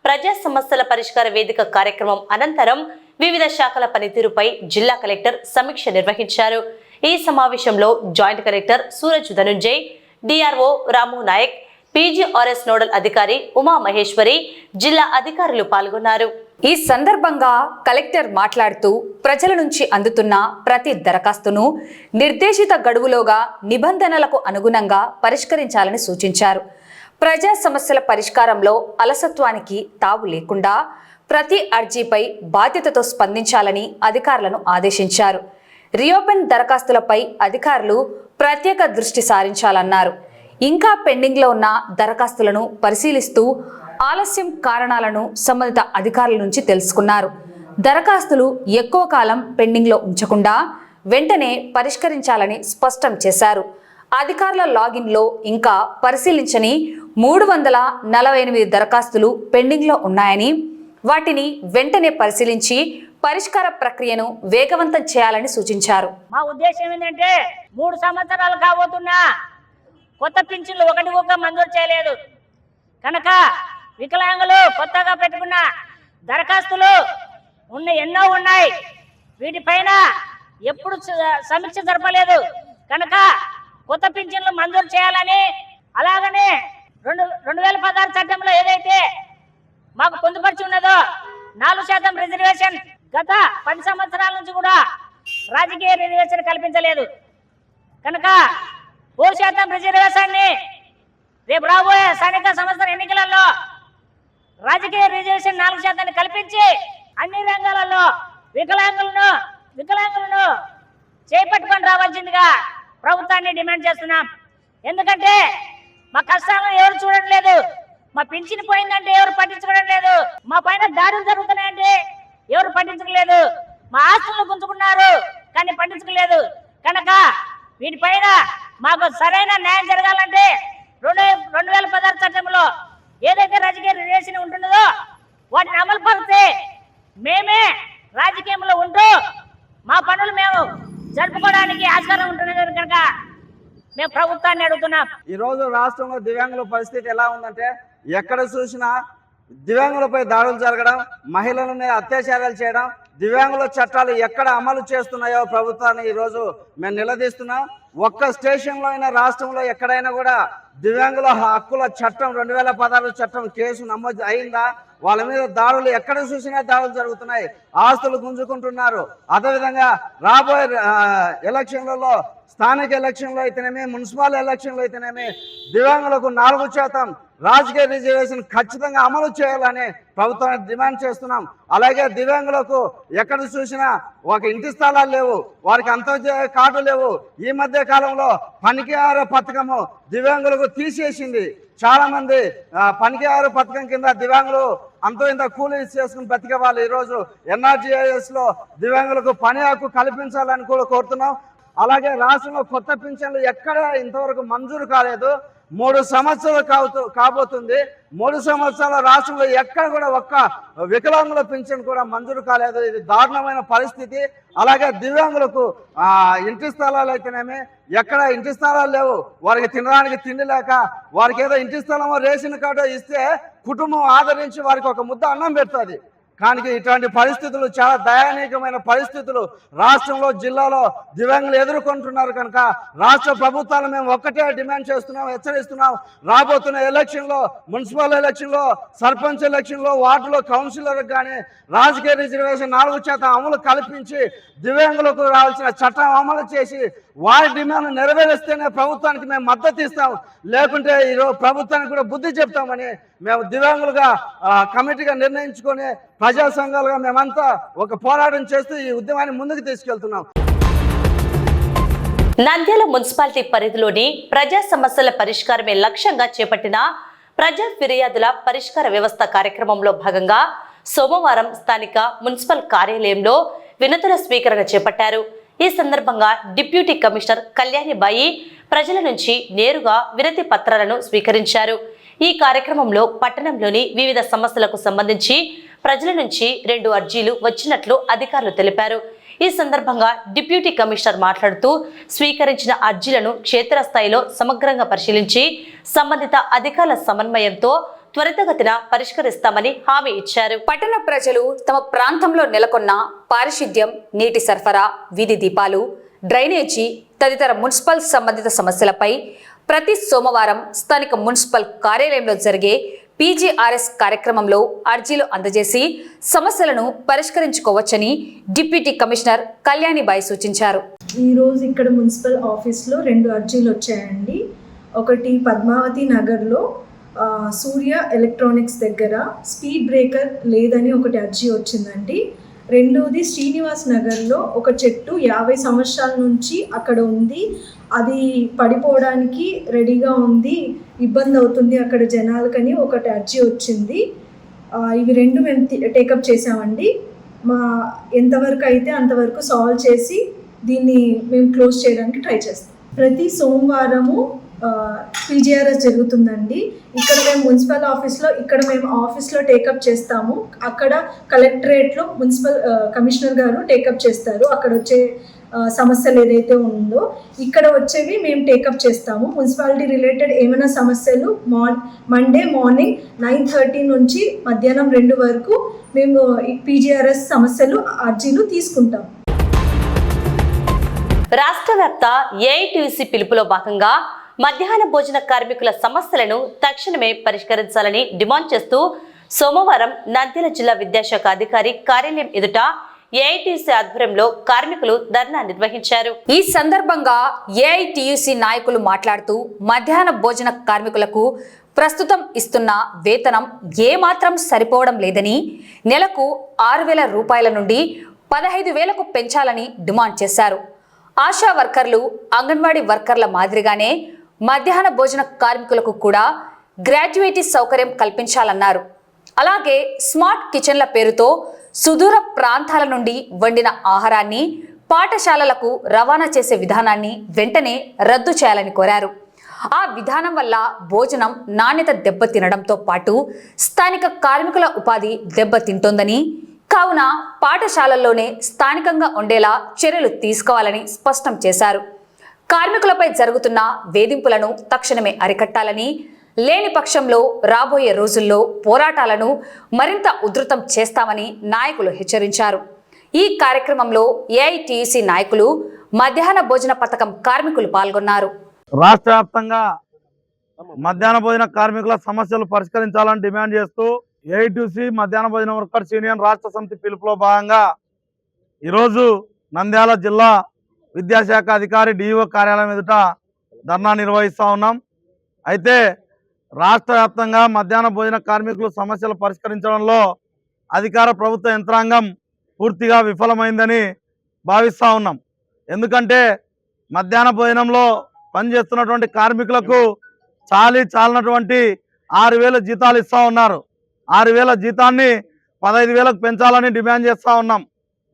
ప్రజా సమస్యల పరిష్కార వేదిక కార్యక్రమం అనంతరం వివిధ శాఖల పనితీరుపై జిల్లా కలెక్టర్ సమీక్ష నిర్వహించారు. ఈ సమావేశంలో joint collector Suraj Dhanunjay, DRO Ramu Naik, PGRS nodal అధికారి ఉమా మహేశ్వరి, జిల్లా అధికారులు పాల్గొన్నారు. ఈ సందర్భంగా కలెక్టర్ మాట్లాడుతూ ప్రజల నుంచి అందుతున్న ప్రతి దరఖాస్తును నిర్దేశిత గడువులోగా నిబంధనలకు అనుగుణంగా పరిష్కరించాలని సూచించారు. ప్రజా సమస్యల పరిష్కారంలో అలసత్వానికి తావు లేకుండా ప్రతి అర్జీపై బాధ్యతతో స్పందించాలని అధికారులను ఆదేశించారు. రీఓపెన్ దరఖాస్తులపై అధికారులు ప్రత్యేక దృష్టి సారించాలన్నారు. ఇంకా పెండింగ్లో ఉన్న దరఖాస్తులను పరిశీలిస్తూ ఆలస్యం కారణాలను సంబంధిత అధికారుల నుంచి తెలుసుకున్నారు. దరఖాస్తులు ఎక్కువ కాలం పెండింగ్లో ఉంచకుండా వెంటనే పరిష్కరించాలని స్పష్టం చేశారు. అధికారుల లాగిన్లో ఇంకా పరిశీలించని 348 దరఖాస్తులు పెండింగ్లో ఉన్నాయని, వాటిని వెంటనే పరిశీలించి పరిష్కార ప్రక్రియను వేగవంతం చేయాలని సూచించారు. మా ఉద్దేశం ఏంటంటే 3 సంవత్సరాలు కాబోతున్నా కొత్త పింఛన్లు ఒకటి కూడా మంజూరు చేయలేదు కనుక వికలాంగులు కొత్తగా పెట్టుకున్న దరఖాస్తులు ఎన్నో ఉన్నాయి. వీటిపైన ఎప్పుడు సమీక్ష జరపలేదు కనుక కొత్త పింఛన్లు మంజూరు చేయాలని, అలాగనే 2016 చట్టంలో ఏదైతే మాకు పొందుపరిచి ఉన్నదో 4% రిజర్వేషన్ గత 10 సంవత్సరాల నుంచి కూడా రాజకీయ రిజర్వేషన్ కల్పించలేదు కనుక 4% రిజర్వేషన్ని రేపు రాబోయే స్థానిక సంవత్సర ఎన్నికలలో రాజకీయ రిజర్వేషన్ 4% కల్పించి అన్ని రంగాలలో వికలాంగులను చేపట్టుకొని రావాల్సిందిగా ప్రభుత్వాన్ని డిమాండ్ చేస్తున్నాం. ఎందుకంటే మా కష్టాలను ఎవరు చూడడం లేదు, మా పింఛన్ పోయిందంటే ఎవరు పట్టించుకోవడం లేదు, మా పైన దాడులు జరుగుతున్నాయంటే ఎవరు పట్టించుకోలేదు, మా ఆస్తులను గుంజుకున్నారు కానీ పట్టించుకోలేదు కనుక వీటిపైన మాకు సరైన న్యాయం జరగాలంటే 2016 చట్టంలో ఏదైతే రాజకీయ రిజర్వేషన్ ఉంటున్నదో వాటిని అమలు పరిస్తే మేమే రాజకీయంలో ఉంటూ మా పనులు మేము జరుపుకోవడానికి ఆస్కారం ఉంటున్నది కనుక మేము ప్రభుత్వాన్ని అడుగుతున్నాం. ఈరోజు రాష్ట్రంలో దివ్యాంగుల పరిస్థితి ఎలా ఉందంటే ఎక్కడ చూసినా దివ్యాంగులపై దాడులు జరగడం, మహిళల మీద అత్యాచారాలు చేయడం, దివ్యాంగుల చట్టాలు ఎక్కడ అమలు చేస్తున్నాయో ప్రభుత్వాన్ని ఈరోజు మేము నిలదీస్తున్నాం. ఒక్క స్టేషన్లో అయినా రాష్ట్రంలో ఎక్కడైనా కూడా దివ్యాంగుల హక్కుల చట్టం 2016 చట్టం కేసు నమోదు అయిందా? వాళ్ళ మీద దాడులు ఎక్కడ చూసినా దాడులు జరుగుతున్నాయి, ఆస్తులు గుంజుకుంటున్నారు. అదేవిధంగా రాబోయే ఎలక్షన్లలో, స్థానిక ఎలక్షన్లో అయితేనేమి, మున్సిపల్ ఎలక్షన్లో అయితేనేమి దివ్యాంగులకు 4% రాజకీయ రిజర్వేషన్ ఖచ్చితంగా అమలు చేయాలని ప్రభుత్వాన్ని డిమాండ్ చేస్తున్నాం. అలాగే దివ్యాంగులకు ఎక్కడ చూసినా ఒక ఇంటి స్థలాలు లేవు, వారికి అంతర్జాతీయ కార్డు లేవు. ఈ మధ్య కాలంలో పనికిహార పథకము దివ్యాంగులకు తీసేసింది. చాలా మంది పనికిహార పథకం కింద దివ్యాంగులు అంతో ఇంత కూలీ చేసుకుని బతికే వాళ్ళు ఈరోజు NRGIS లో దివ్యాంగులకు పని హక్కు కల్పించాలని కూడా కోరుతున్నాం. అలాగే రాష్ట్రంలో కొత్త పింఛన్లు ఎక్కడ ఇంతవరకు మంజూరు కాలేదు. 3 సంవత్సరాలు కాబోతుంది. 3 సంవత్సరాల రాష్ట్రంలో ఎక్కడ కూడా ఒక్క వికలాంగుల పింఛన్ కూడా మంజూరు కాలేదు. ఇది దారుణమైన పరిస్థితి. అలాగే దివ్యాంగులకు ఇంటి స్థలాలు అయితేనేమి ఎక్కడ ఇంటి స్థలాలు లేవు, వారికి తినడానికి తిండి లేక వారికి ఏదో ఇంటి స్థలమో రేషన్ కార్డు ఇస్తే కుటుంబం ఆదరించి వారికి ఒక ముద్ద అన్నం పెడుతుంది. కానీ ఇటువంటి పరిస్థితులు, చాలా దయనీయమైన పరిస్థితులు రాష్ట్రంలో, జిల్లాలో దివ్యాంగులు ఎదుర్కొంటున్నారు. కనుక రాష్ట్ర ప్రభుత్వాలు మేము ఒక్కటే డిమాండ్ చేస్తున్నాం, హెచ్చరిస్తున్నాం. రాబోతున్న ఎలక్షన్లో, మున్సిపల్ ఎలక్షన్లో, సర్పంచ్ ఎలక్షన్లో, వార్డులో కౌన్సిలర్లకు కానీ రాజకీయ రిజర్వేషన్ 4% అమలు కల్పించి దివ్యాంగులకు రావాల్సిన చట్టం అమలు చేసి వారి డిమాండ్ నెరవేరిస్తేనే ప్రభుత్వానికి మేము మద్దతు ఇస్తాం. లేకుంటే ఈరోజు ప్రభుత్వానికి కూడా బుద్ధి చెప్తామని మేము దివ్యాంగులుగా కమిటీగా నిర్ణయించుకొని ప్రజా సంఘాలుగా మేమంతా ఒక పోరాటం చేస్తూ ఈ ఉద్యమాన్ని ముందుకు తీసుకెళ్తున్నాం. నంద్యాల మున్సిపాలిటీ పరిధిలోని ప్రజా సమస్యల పరిష్కారమే లక్ష్యంగా చేపట్టిన ప్రజా ఫిర్యాదుల పరిష్కార వ్యవస్థ కార్యక్రమంలో భాగంగా సోమవారం స్థానిక మున్సిపల్ కార్యాలయంలో వినతుల స్వీకరణ చేపట్టారు. ఈ సందర్భంగా డిప్యూటీ కమిషనర్ కళ్యాణిబాయి ప్రజల నుంచి నేరుగా వినతి పత్రాలను స్వీకరించారు. ఈ కార్యక్రమంలో పట్టణంలోని వివిధ సమస్యలకు సంబంధించి ప్రజల నుంచి 2 అర్జీలు వచ్చినట్లు అధికారులు తెలిపారు. ఈ సందర్భంగా డిప్యూటీ కమిషనర్ మాట్లాడుతూ స్వీకరించిన అర్జీలను క్షేత్రస్థాయిలో సమగ్రంగా పరిశీలించి సంబంధిత అధికారుల సమన్వయంతో త్వరితగతిన పరిష్కరిస్తామని హామీ ఇచ్చారు. పట్టణ ప్రజలు తమ ప్రాంతంలో నెలకొన్న పారిశుద్ధ్యం, నీటి సరఫరా, వీధి దీపాలు, డ్రైనేజీ తదితర మున్సిపల్ సంబంధిత సమస్యలపై ప్రతి సోమవారం స్థానిక మున్సిపల్ కార్యాలయంలో జరిగే పీజీఆర్ఎస్ కార్యక్రమంలో అర్జీలు అందజేసి సమస్యలను పరిష్కరించుకోవచ్చని డిప్యూటీ కమిషనర్ కళ్యాణిబాయి సూచించారు. ఈరోజు ఇక్కడ మున్సిపల్ ఆఫీస్లో 2 అర్జీలు వచ్చాయండి. ఒకటి పద్మావతి నగర్లో సూర్య ఎలక్ట్రానిక్స్ దగ్గర స్పీడ్ బ్రేకర్ లేదని ఒకటి అర్జీ వచ్చిందండి. రెండోది శ్రీనివాస్ నగర్లో ఒక చెట్టు 50 సంవత్సరాల నుంచి అక్కడ ఉంది, అది పడిపోవడానికి రెడీగా ఉంది, ఇబ్బంది అవుతుంది అక్కడ జనాలకని ఒకటి అర్జీ వచ్చింది. ఇవి 2 మేము టేకప్ చేసామండి. మా ఎంతవరకు అయితే అంతవరకు సాల్వ్ చేసి దీన్ని మేము క్లోజ్ చేయడానికి ట్రై చేస్తాం. ప్రతి సోమవారము పీజీఆర్ఎస్ జరుగుతుందండి. ఇక్కడ మేము మున్సిపల్ ఆఫీస్లో టేకప్ చేస్తాము. అక్కడ కలెక్టరేట్లో మున్సిపల్ కమిషనర్ గారు టేకప్ చేస్తారు. అక్కడ వచ్చే సమస్యలు ఏదైతే ఉందో ఇక్కడ వచ్చేవి మేము టేకప్ చేస్తాము. మున్సిపాలిటీ రిలేటెడ్ ఏమైనా సమస్యలు మండే మార్నింగ్ 9:30 నుంచి మధ్యాహ్నం 2 వరకు మేము పీజీఆర్ఎస్ సమస్యలు అర్జీలు తీసుకుంటాం. రాష్ట్ర వ్యాప్త ఏఐటీయూసీ పిలుపులో భాగంగా మధ్యాహ్న భోజన కార్మికుల సమస్యలను తక్షణమే పరిష్కరించాలని డిమాండ్ చేస్తూ సోమవారం నంద్యాల జిల్లా విద్యాశాఖ అధికారి కార్యాలయం ఎదుట ఏఐటీయూసీ ఆధ్వర్యంలో కార్మికులు ధర్నా నిర్వహించారు. ఈ సందర్భంగా ఏఐటీయూసీ నాయకులు మాట్లాడుతూ మధ్యాహ్న భోజన కార్మికులకు ప్రస్తుతం ఇస్తున్న వేతనం ఏమాత్రం సరిపోవడం లేదని, నెలకు 6,000 రూపాయల నుండి 15,000కు పెంచాలని డిమాండ్ చేశారు. ఆశా వర్కర్లు, అంగన్వాడీ వర్కర్ల మాదిరిగానే మధ్యాహ్న భోజన కార్మికులకు కూడా గ్రాడ్యుయేటీ సౌకర్యం కల్పించాలన్నారు. అలాగే స్మార్ట్ కిచెన్ల పేరుతో సుదూర ప్రాంతాల నుండి వండిన ఆహారాన్ని పాఠశాలలకు రవాణా చేసే విధానాన్ని వెంటనే రద్దు చేయాలని కోరారు. ఆ విధానం వల్ల భోజనం నాణ్యత దెబ్బతినడంతో పాటు స్థానిక కార్మికుల ఉపాధి దెబ్బతింటోందని, కావున పాఠశాలల్లోనే స్థానికంగా ఉండేలా చర్యలు తీసుకోవాలని స్పష్టం చేశారు. కార్మికులపై జరుగుతున్న వేధింపులను తక్షణమే అరికట్టాలని, లేని పక్షంలో రాబోయే రోజుల్లో పోరాటాలను మరింత ఉధృతం చేస్తామని నాయకులు హెచ్చరించారు. ఈ కార్యక్రమంలో ఏఐటీయూసీ నాయకులు, మధ్యాహ్న భోజన పథకం కార్మికులు పాల్గొన్నారు. రాష్ట్ర వ్యాప్తంగా మధ్యాహ్న భోజన కార్మికుల సమస్యలు పరిష్కరించాలని డిమాండ్ చేస్తూ ఏఐటీయూసీ మధ్యాహ్న భోజన వర్కర్స్ యూనియన్ రాష్ట్ర సమితి పిలుపులో భాగంగా ఈరోజు నంద్యాల జిల్లా విద్యాశాఖ అధికారి డిఓ కార్యాలయం ఎదుట ధర్నా నిర్వహిస్తూ ఉన్నాం. అయితే రాష్ట్ర వ్యాప్తంగా మధ్యాహ్న భోజన కార్మికుల సమస్యలు పరిష్కరించడంలో అధికార ప్రభుత్వ యంత్రాంగం పూర్తిగా విఫలమైందని భావిస్తూ ఉన్నాం. ఎందుకంటే మధ్యాహ్న భోజనంలో పనిచేస్తున్నటువంటి కార్మికులకు చాలినటువంటి 6,000 జీతాలు ఇస్తూ ఉన్నారు. 6,000 జీతాన్ని 15,000కు పెంచాలని డిమాండ్ చేస్తూ ఉన్నాం.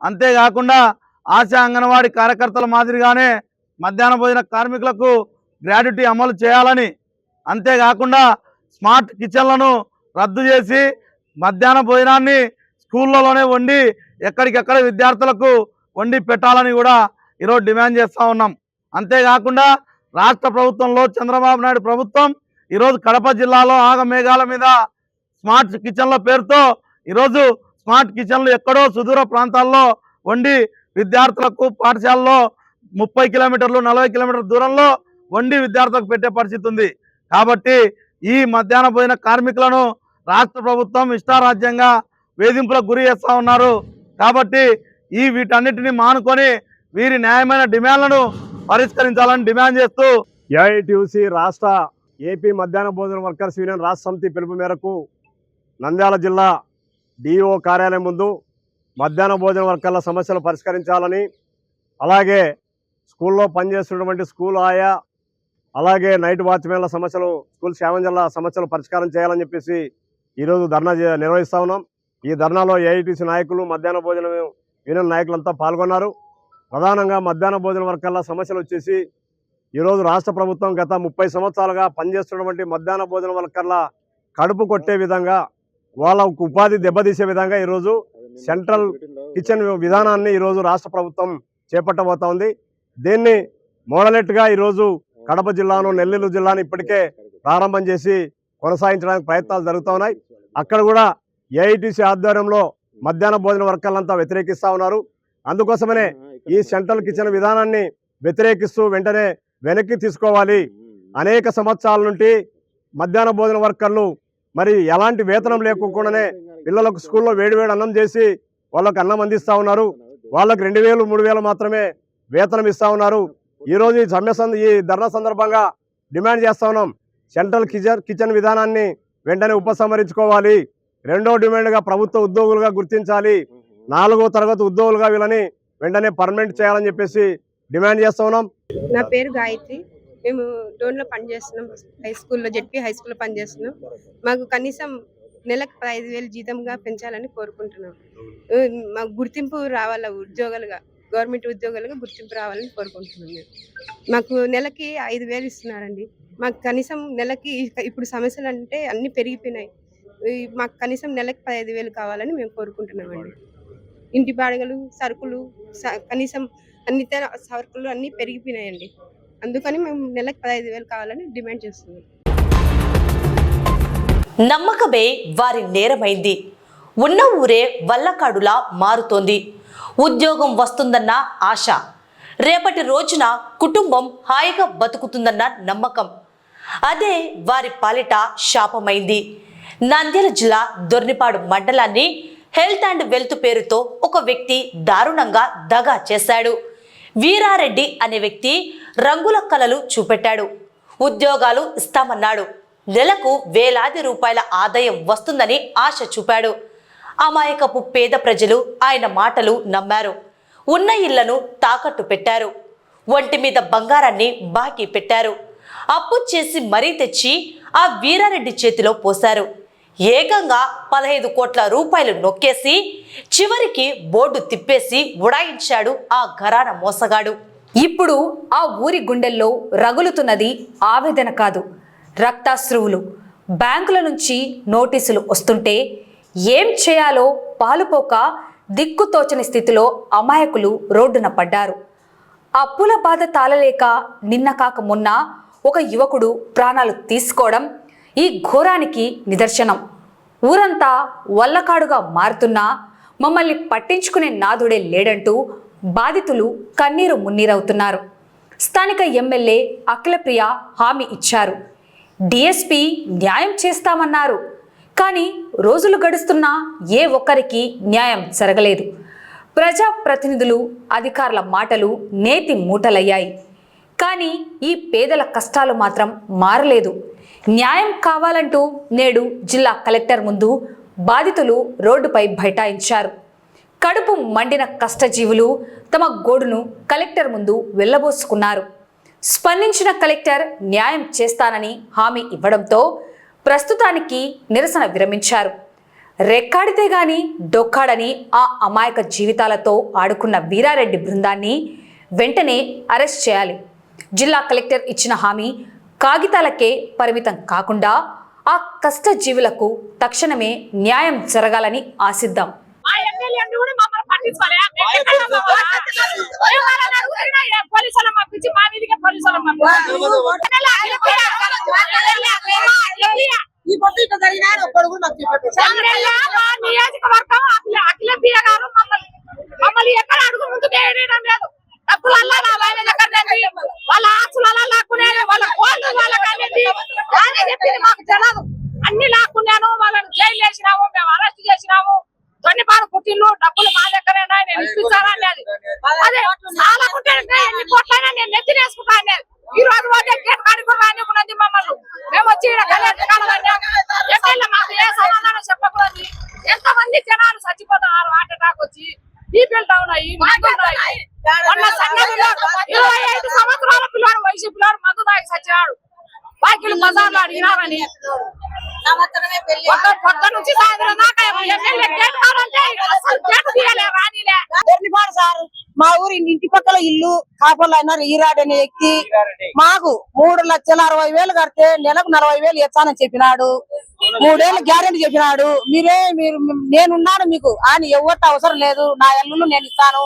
అంతేకాకుండా ఆశా అంగన్వాడీ కార్యకర్తల మాదిరిగానే మధ్యాహ్న భోజన కార్మికులకు గ్రాడ్యుటీ అమలు చేయాలని, అంతేకాకుండా స్మార్ట్ కిచెన్లను రద్దు చేసి మధ్యాహ్న భోజనాన్ని స్కూళ్ళలోనే వండి ఎక్కడికెక్కడ విద్యార్థులకు వండి పెట్టాలని కూడా ఈరోజు డిమాండ్ చేస్తూ ఉన్నాం. అంతేకాకుండా రాష్ట్ర ప్రభుత్వంలో చంద్రబాబు నాయుడు ప్రభుత్వం ఈరోజు కడప జిల్లాలో ఆగమేఘాల మీద స్మార్ట్ కిచెన్ల పేరుతో ఈరోజు స్మార్ట్ కిచెన్లు ఎక్కడో సుదూర ప్రాంతాల్లో వండి విద్యార్థులకు పాఠశాలలో 30 కిలోమీటర్లు 40 కిలోమీటర్ల దూరంలో వండి విద్యార్థులకు పెట్టే పరిస్థితి ఉంది. కాబట్టి ఈ మధ్యాహ్న భోజన కార్మికులను రాష్ట్ర ప్రభుత్వం ఇష్టారాజ్యంగా వేధింపులకు గురి చేస్తూ ఉన్నారు. కాబట్టి వీటన్నిటిని మానుకొని వీరి న్యాయమైన డిమాండ్లను పరిష్కరించాలని డిమాండ్ చేస్తూ ఏఐటీయూసీ రాష్ట్ర ఏపీ మధ్యాహ్న భోజన వర్కర్స్ యూనియన్ రాష్ట్ర సమితి పిలుపు మేరకు నంద్యాల జిల్లా డిఓ కార్యాలయం ముందు మధ్యాహ్న భోజన వర్కర్ల సమస్యలు పరిష్కరించాలని, అలాగే స్కూల్లో పనిచేస్తున్నటువంటి స్కూల్ ఆయా అలాగే నైట్ వాచ్మెన్ల సమస్యలు, స్కూల్ ఛాలెంజర్ల సమస్యలు పరిష్కారం చేయాలని చెప్పేసి ఈరోజు ధర్నా నిర్వహిస్తూ ఉన్నాం. ఈ ధర్నాలో ఏఐటీసీ నాయకులు, మధ్యాహ్న భోజన యూనియన్ నాయకులంతా పాల్గొన్నారు. ప్రధానంగా మధ్యాహ్న భోజన వర్గాల సమస్యలు వచ్చేసి ఈరోజు రాష్ట్ర ప్రభుత్వం గత 30 సంవత్సరాలుగా పనిచేస్తున్నటువంటి మధ్యాహ్న భోజన వర్కర్ల కడుపు కొట్టే విధంగా, వాళ్ళ ఉపాధి దెబ్బతీసే విధంగా ఈరోజు సెంట్రల్ కిచెన్ విధానాన్ని ఈరోజు రాష్ట్ర ప్రభుత్వం చేపట్టబోతా ఉంది. దీన్ని మోడలెట్గా ఈరోజు కడప జిల్లాను, నెల్లూరు జిల్లాను ఇప్పటికే ప్రారంభం చేసి కొనసాగించడానికి ప్రయత్నాలు జరుగుతూ ఉన్నాయి. అక్కడ కూడా ఏఐటీసీ ఆధ్వర్యంలో మధ్యాహ్న భోజన వర్గాలంతా వ్యతిరేకిస్తూ ఉన్నారు. అందుకోసమనే ఈ సెంట్రల్ కిచెన్ విధానాన్ని వ్యతిరేకిస్తూ వెంటనే వెనక్కి తీసుకోవాలి. అనేక సంవత్సరాల నుండి మధ్యాహ్న భోజన వర్కర్లు మరి ఎలాంటి వేతనం లేకుండానే పిల్లలకు స్కూల్లో వేడివేడి అన్నం చేసి వాళ్ళకు అన్నం అందిస్తూ ఉన్నారు. వాళ్ళకు 2000, 3000 మాత్రమే వేతనం ఇస్తూ ఉన్నారు. ఈరోజు ఈ ధర్నా సందర్భంగా డిమాండ్ చేస్తూ ఉన్నాం, సెంట్రల్ కిచెన్ విధానాన్ని వెంటనే ఉపసంహరించుకోవాలి. రెండో డిమాండ్గా ప్రభుత్వ ఉద్యోగులుగా గుర్తించాలి. 4వ తరగతి ఉద్యోగులుగా వీళ్ళని వెంటనే పర్మనెంట్ చేయాలని చెప్పేసి డిమాండ్ చేస్తూ ఉన్నాం. నా పేరు గాయత్రి. మేము డోన్లో పనిచేస్తున్నాం, హై స్కూల్లో, జెడ్పీ హై స్కూల్లో పనిచేస్తున్నాం. మాకు కనీసం నెలకు 5,000 జీతంగా పెంచాలని కోరుకుంటున్నాం. మాకు గుర్తింపు రావాల, ఉద్యోగాలుగా, గవర్నమెంట్ ఉద్యోగాలుగా గుర్తింపు రావాలని కోరుకుంటున్నాం. మాకు నెలకి 5,000 ఇస్తున్నారండి. మాకు కనీసం నెలకి ఇప్పుడు సమస్యలు అంటే అన్నీ పెరిగిపోయినాయి. మాకు కనీసం నెలకి 15,000 కావాలని మేము కోరుకుంటున్నామండి. ఇంటి బాడుగలు, సరుకులు, కనీసం అన్ని సరుకులు అన్నీ పెరిగిపోయినాయండి. అందుకని మేము నెలకు 15,000 కావాలని డిమాండ్ చేస్తున్నాం. నమ్మకమే వారి నేరమైంది. ఉన్న ఊరే వల్లకాడులా మారుతోంది. ఉద్యోగం వస్తుందన్న ఆశ, రేపటి రోజున కుటుంబం హాయిగా బతుకుతుందన్న నమ్మకం, అదే వారి పాలిట శాపమైంది. నంద్యాల జిల్లా దొర్నిపాడు మండలాన్ని హెల్త్ అండ్ వెల్త్ పేరుతో ఒక వ్యక్తి దారుణంగా దగా చేశాడు. వీరారెడ్డి అనే వ్యక్తి రంగుల కలలు చూపెట్టాడు. ఉద్యోగాలు ఇస్తామన్నాడు. నెలకు వేలాది రూపాయల ఆదాయం వస్తుందని ఆశ చూపాడు. అమాయకపు పేద ప్రజలు ఆయన మాటలు నమ్మారు. ఉన్న ఇళ్లను తాకట్టు పెట్టారు. ఒంటి మీద బంగారాన్ని బాకీ పెట్టారు. అప్పు చేసి మరీ తెచ్చి ఆ వీరారెడ్డి చేతిలో పోశారు. ఏకంగా 15 కోట్ల రూపాయలు నొక్కేసి చివరికి బోర్డు తిప్పేసి ఉడాయించాడు ఆ ఘరాన మోసగాడు. ఇప్పుడు ఆ ఊరి గుండెల్లో రగులుతున్నది ఆవేదన కాదు, రక్తాశ్రువులు. బ్యాంకుల నుంచి నోటీసులు వస్తుంటే ఏం చేయాలో పాలుపోక దిక్కుతోచని స్థితిలో అమాయకులు రోడ్డున పడ్డారు. అప్పుల బాధ తాళలేక నిన్న కాక మొన్న ఒక యువకుడు ప్రాణాలు తీసుకోవడం ఈ ఘోరానికి నిదర్శనం. ఊరంతా వల్లకాడుగా మారుతున్నా మమ్మల్ని పట్టించుకునే నాదుడే లేడంటూ బాధితులు కన్నీరు మున్నీరవుతున్నారు. స్థానిక ఎమ్మెల్యే అఖిలప్రియ హామీ ఇచ్చారు. డిఎస్పీ న్యాయం చేస్తామన్నారు. కానీ రోజులు గడుస్తున్నా ఏ ఒక్కరికి న్యాయం జరగలేదు. ప్రజాప్రతినిధులు, అధికారుల మాటలు నేతి మూటలయ్యాయి. కానీ ఈ పేదల కష్టాలు మాత్రం మారలేదు. న్యాయం కావాలంటూ నేడు జిల్లా కలెక్టర్ ముందు బాధితులు రోడ్డుపై బైఠాయించారు. కడుపు మండిన కష్టజీవులు తమ గోడును కలెక్టర్ ముందు వెళ్లబోసుకున్నారు. స్పందించిన కలెక్టర్ న్యాయం చేస్తానని హామీ ఇవ్వడంతో ప్రస్తుతానికి నిరసన విరమించారు. రెక్కాడితే గాని డొక్కాడని ఆ అమాయక జీవితాలతో ఆడుకున్న వీరారెడ్డి బృందాన్ని వెంటనే అరెస్ట్ చేయాలి. జిల్లా కలెక్టర్ ఇచ్చిన హామీ కాగితాలకే పరిమితం కాకుండా ఆ కష్టజీవులకు తక్షణమే న్యాయం జరగాలని ఆశిద్దాం. మమ్మల్ని ఎక్కడ అడుగు ముందు డబ్బులల్లా వాళ్ళ ఆస్తులలో లాక్కునేది, వాళ్ళ కోళ్ళు వాళ్ళకి చెప్పింది మాకు తెలియదు. అన్ని లాక్కున్నాను, వాళ్ళని జైలు వేసినాము, మేము అరెస్ట్ చేసినాము. దొన్నిపాడు పుట్టిల్లు డబ్బులు మా దగ్గర నేను ఇప్పిస్తానని అదే చాలా కుట్టే ఎన్ని కోట్లైనా నేను నెత్తినేసుకుంటా అనేది. ఈ రోజు పోతే గేట్ కాడికి రానికున్నది మమ్మల్ని. మేము వచ్చి ఎమ్మెల్యే మాకు ఏ సమాధానం చెప్పకూడదు. ఎంతమంది జనాలు చచ్చిపోతున్నారు హార్ట్ అటాక్ వచ్చి, బీపీలు డౌన్ అయ్యి, మొన్న సంఘటనలో 25 సంవత్సరాల పిల్లాడు వయసు పిల్లాడు మందు తాగి చచ్చినాడు. బాకీలు బజార్లో అడిగినారని పొద్దు నుంచి సాయంత్రం దాకా ఎమ్మెల్యే గేట్ కావాలంటే అసలు గేట్ తీయలే రానిలే. సార్ మా ఊరి ఇంటి పక్కల ఇల్లు కాపర్లు అయినారు ఈరాడు అనే వ్యక్తి మాకు 3,60,000 కడితే నెలకు 40,000 ఇచ్చానని చెప్పినాడు. 3 ఏళ్ళు గ్యారెంటీ చెప్పినాడు. మీరు నేనున్నాను మీకు అని ఎవరికి అవసరం లేదు, నా ఇల్లు నేను ఇస్తాను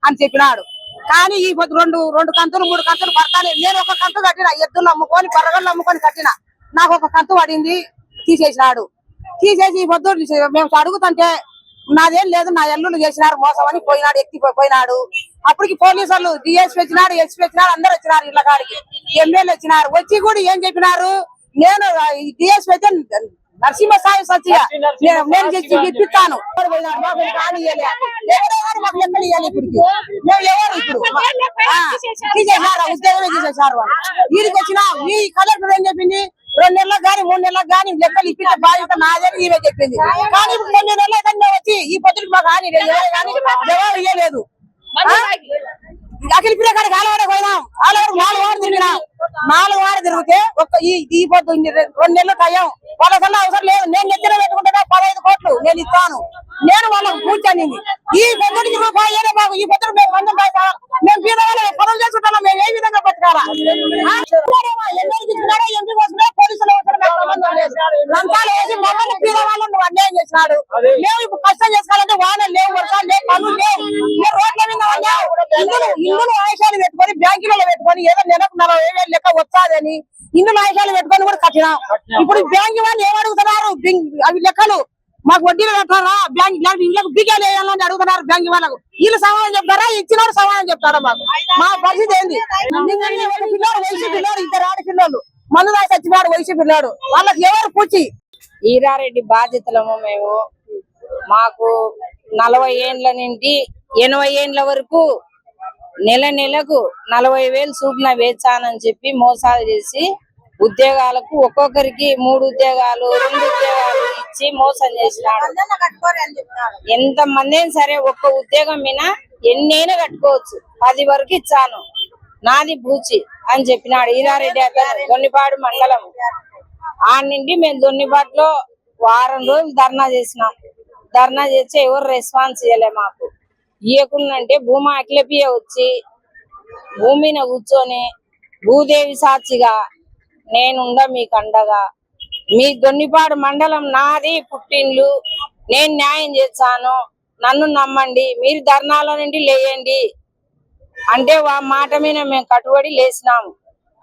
అని చెప్పినాడు. కానీ ఈ రెండు కంతులు 3 కంతులు పడతాను. నేను ఒక కంతు కట్టిన, ఎద్దులు అమ్ముకొని పరగళ్ళు అమ్ముకొని కట్టిన, నాకు ఒక కంతు పడింది, తీసేసినాడు. తీసేసి ఈ పొద్దు మేము అడుగుతుంటే నాదేం లేదు, నా ఎల్లుళ్ళు చేసినారు మోసం అని పోయినాడు, పోయినాడు. అప్పటికి పోలీసులు డిఎస్పీ వచ్చినాడు, ఎస్పీ వచ్చినాడు, అందరు వచ్చినారు, ఇళ్ళ కాడికి ఎమ్మెల్యే వచ్చినారు. వచ్చి కూడా ఏం చెప్పినారు, నేను డిఎస్పీ అయితే నరసింహ సాయి సత్య నేను ఇప్పిస్తాను మాకు లెక్కలు ఇవ్వాలి. ఇప్పటికి మేము ఎవరు ఇప్పుడు తీసేసారు, ఉద్యోగమే తీసేసారు. వీడికి వచ్చిన ఈ కలెక్టర్ ఏం చెప్పింది, 2 నెలలకు కానీ 3 నెలలకు కానీ లెక్కలు ఇప్పించే బాధ్యత నాదని ఈమె చెప్పింది. కానీ ఇప్పుడు 2 నెలల కన్నా వచ్చి ఈ పొద్దుకి మాకు హాని కానీ ఎవరు ఇవ్వలేదు. అఖిల పిల్ల కాడికి ఆలవాడ పోయినాం, ఆలవాడ 4 వారు తిరిగినాం. 4 వారు తిరిగితే ఈ పొద్దు 2 నెలలు టైం వాళ్ళకన్నా అవసరం లేదు. నేను ఎత్తిన పెట్టుకుంటున్నా 15 కోట్లు నేను ఇస్తాను, నేను వాళ్ళకు కూర్చొని ఈ పొద్దుకి రూపాయలు బాబు. ఈ పొద్దు మేము మందం మేము పీదవాళ్ళు పనులు చేసుకుంటున్నాం, మేము ఏ విధంగా బతకాలా? ఎందుకు వస్తున్నా పోలీసులు లంచాలు వేసి మమ్మల్ని పీదవాళ్ళని అన్యాయం చేసినాడు. మేము ఇప్పుడు కష్టం చేసుకోవాలంటే వానలు లేవు, వర్షాలు లేవు, పనులు లేవు, రోడ్ల మీద ఇందులో ఆయుషాలు పెట్టుకొని బ్యాంకులలో పెట్టుకొని ఏదో నెలకు 40,000 లెక్క వచ్చాదని ఇందులో ఆయుషాలు పెట్టుకొని కూడా కట్టినాం. ఇప్పుడు బ్యాంకు వాళ్ళు ఏమడుగుతున్నారు, అవి లెక్కలు మాకు వడ్డీలు కట్టారా, బ్యాంక్ ఇళ్ళకు బిగాలు వేయాలని అడుగుతున్నారు. బ్యాంక్ వాళ్ళకు వీళ్ళు సమాధానం చెప్తారా, ఇచ్చినోడు సమాధానం చెప్తారా? మాకు మా పరిస్థితి ఏంది? పిల్లోడు వయసు పిల్లోడు, 2 ఆడపిల్లలు మందు దాకా చచ్చిపోయాడు వయసు పిల్లాడు, వాళ్ళకి ఎవరు పూచి? ఈరారెడ్డి బాధితులము మేము. మాకు 40 ఏండ్ల నుండి 80 ఏండ్ల వరకు నెలకు 40,000 సూపన వేచానని చెప్పి మోసాలు చేసి ఉద్యోగాలకు ఒక్కొక్కరికి 3 ఉద్యోగాలు 2 ఉద్యోగాలు ఇచ్చి మోసం చేసినాడు. ఎంత మంది సరే ఒక్క ఉద్యోగం మీద ఎన్నైనా కట్టుకోవచ్చు, 10 వరకు ఇచ్చాను, నాది పూచి అని చెప్పినాడు. ఈరారెడ్డి అతను దొన్నిపాడు మండలం. ఆ నుండి మేము దొన్నిపాటులో 1 వారం రోజులు ధర్నా చేసినాం. ధర్నా చేస్తే ఎవరు రెస్పాన్స్ ఇవ్వలే. మాకు ఇవ్వకుండంటే భూమా అఖిలపియ వచ్చి భూమిని కూర్చొని భూదేవి సాక్షిగా నేనుండా మీకు అండగా, మీ దొన్నిపాడు మండలం నాది పుట్టిండ్లు, నేను న్యాయం చేస్తాను, నన్ను నమ్మండి, మీరు ధర్నాల నుండి లేయండి అంటే మాట మీద మేము కట్టుబడి లేచినాము.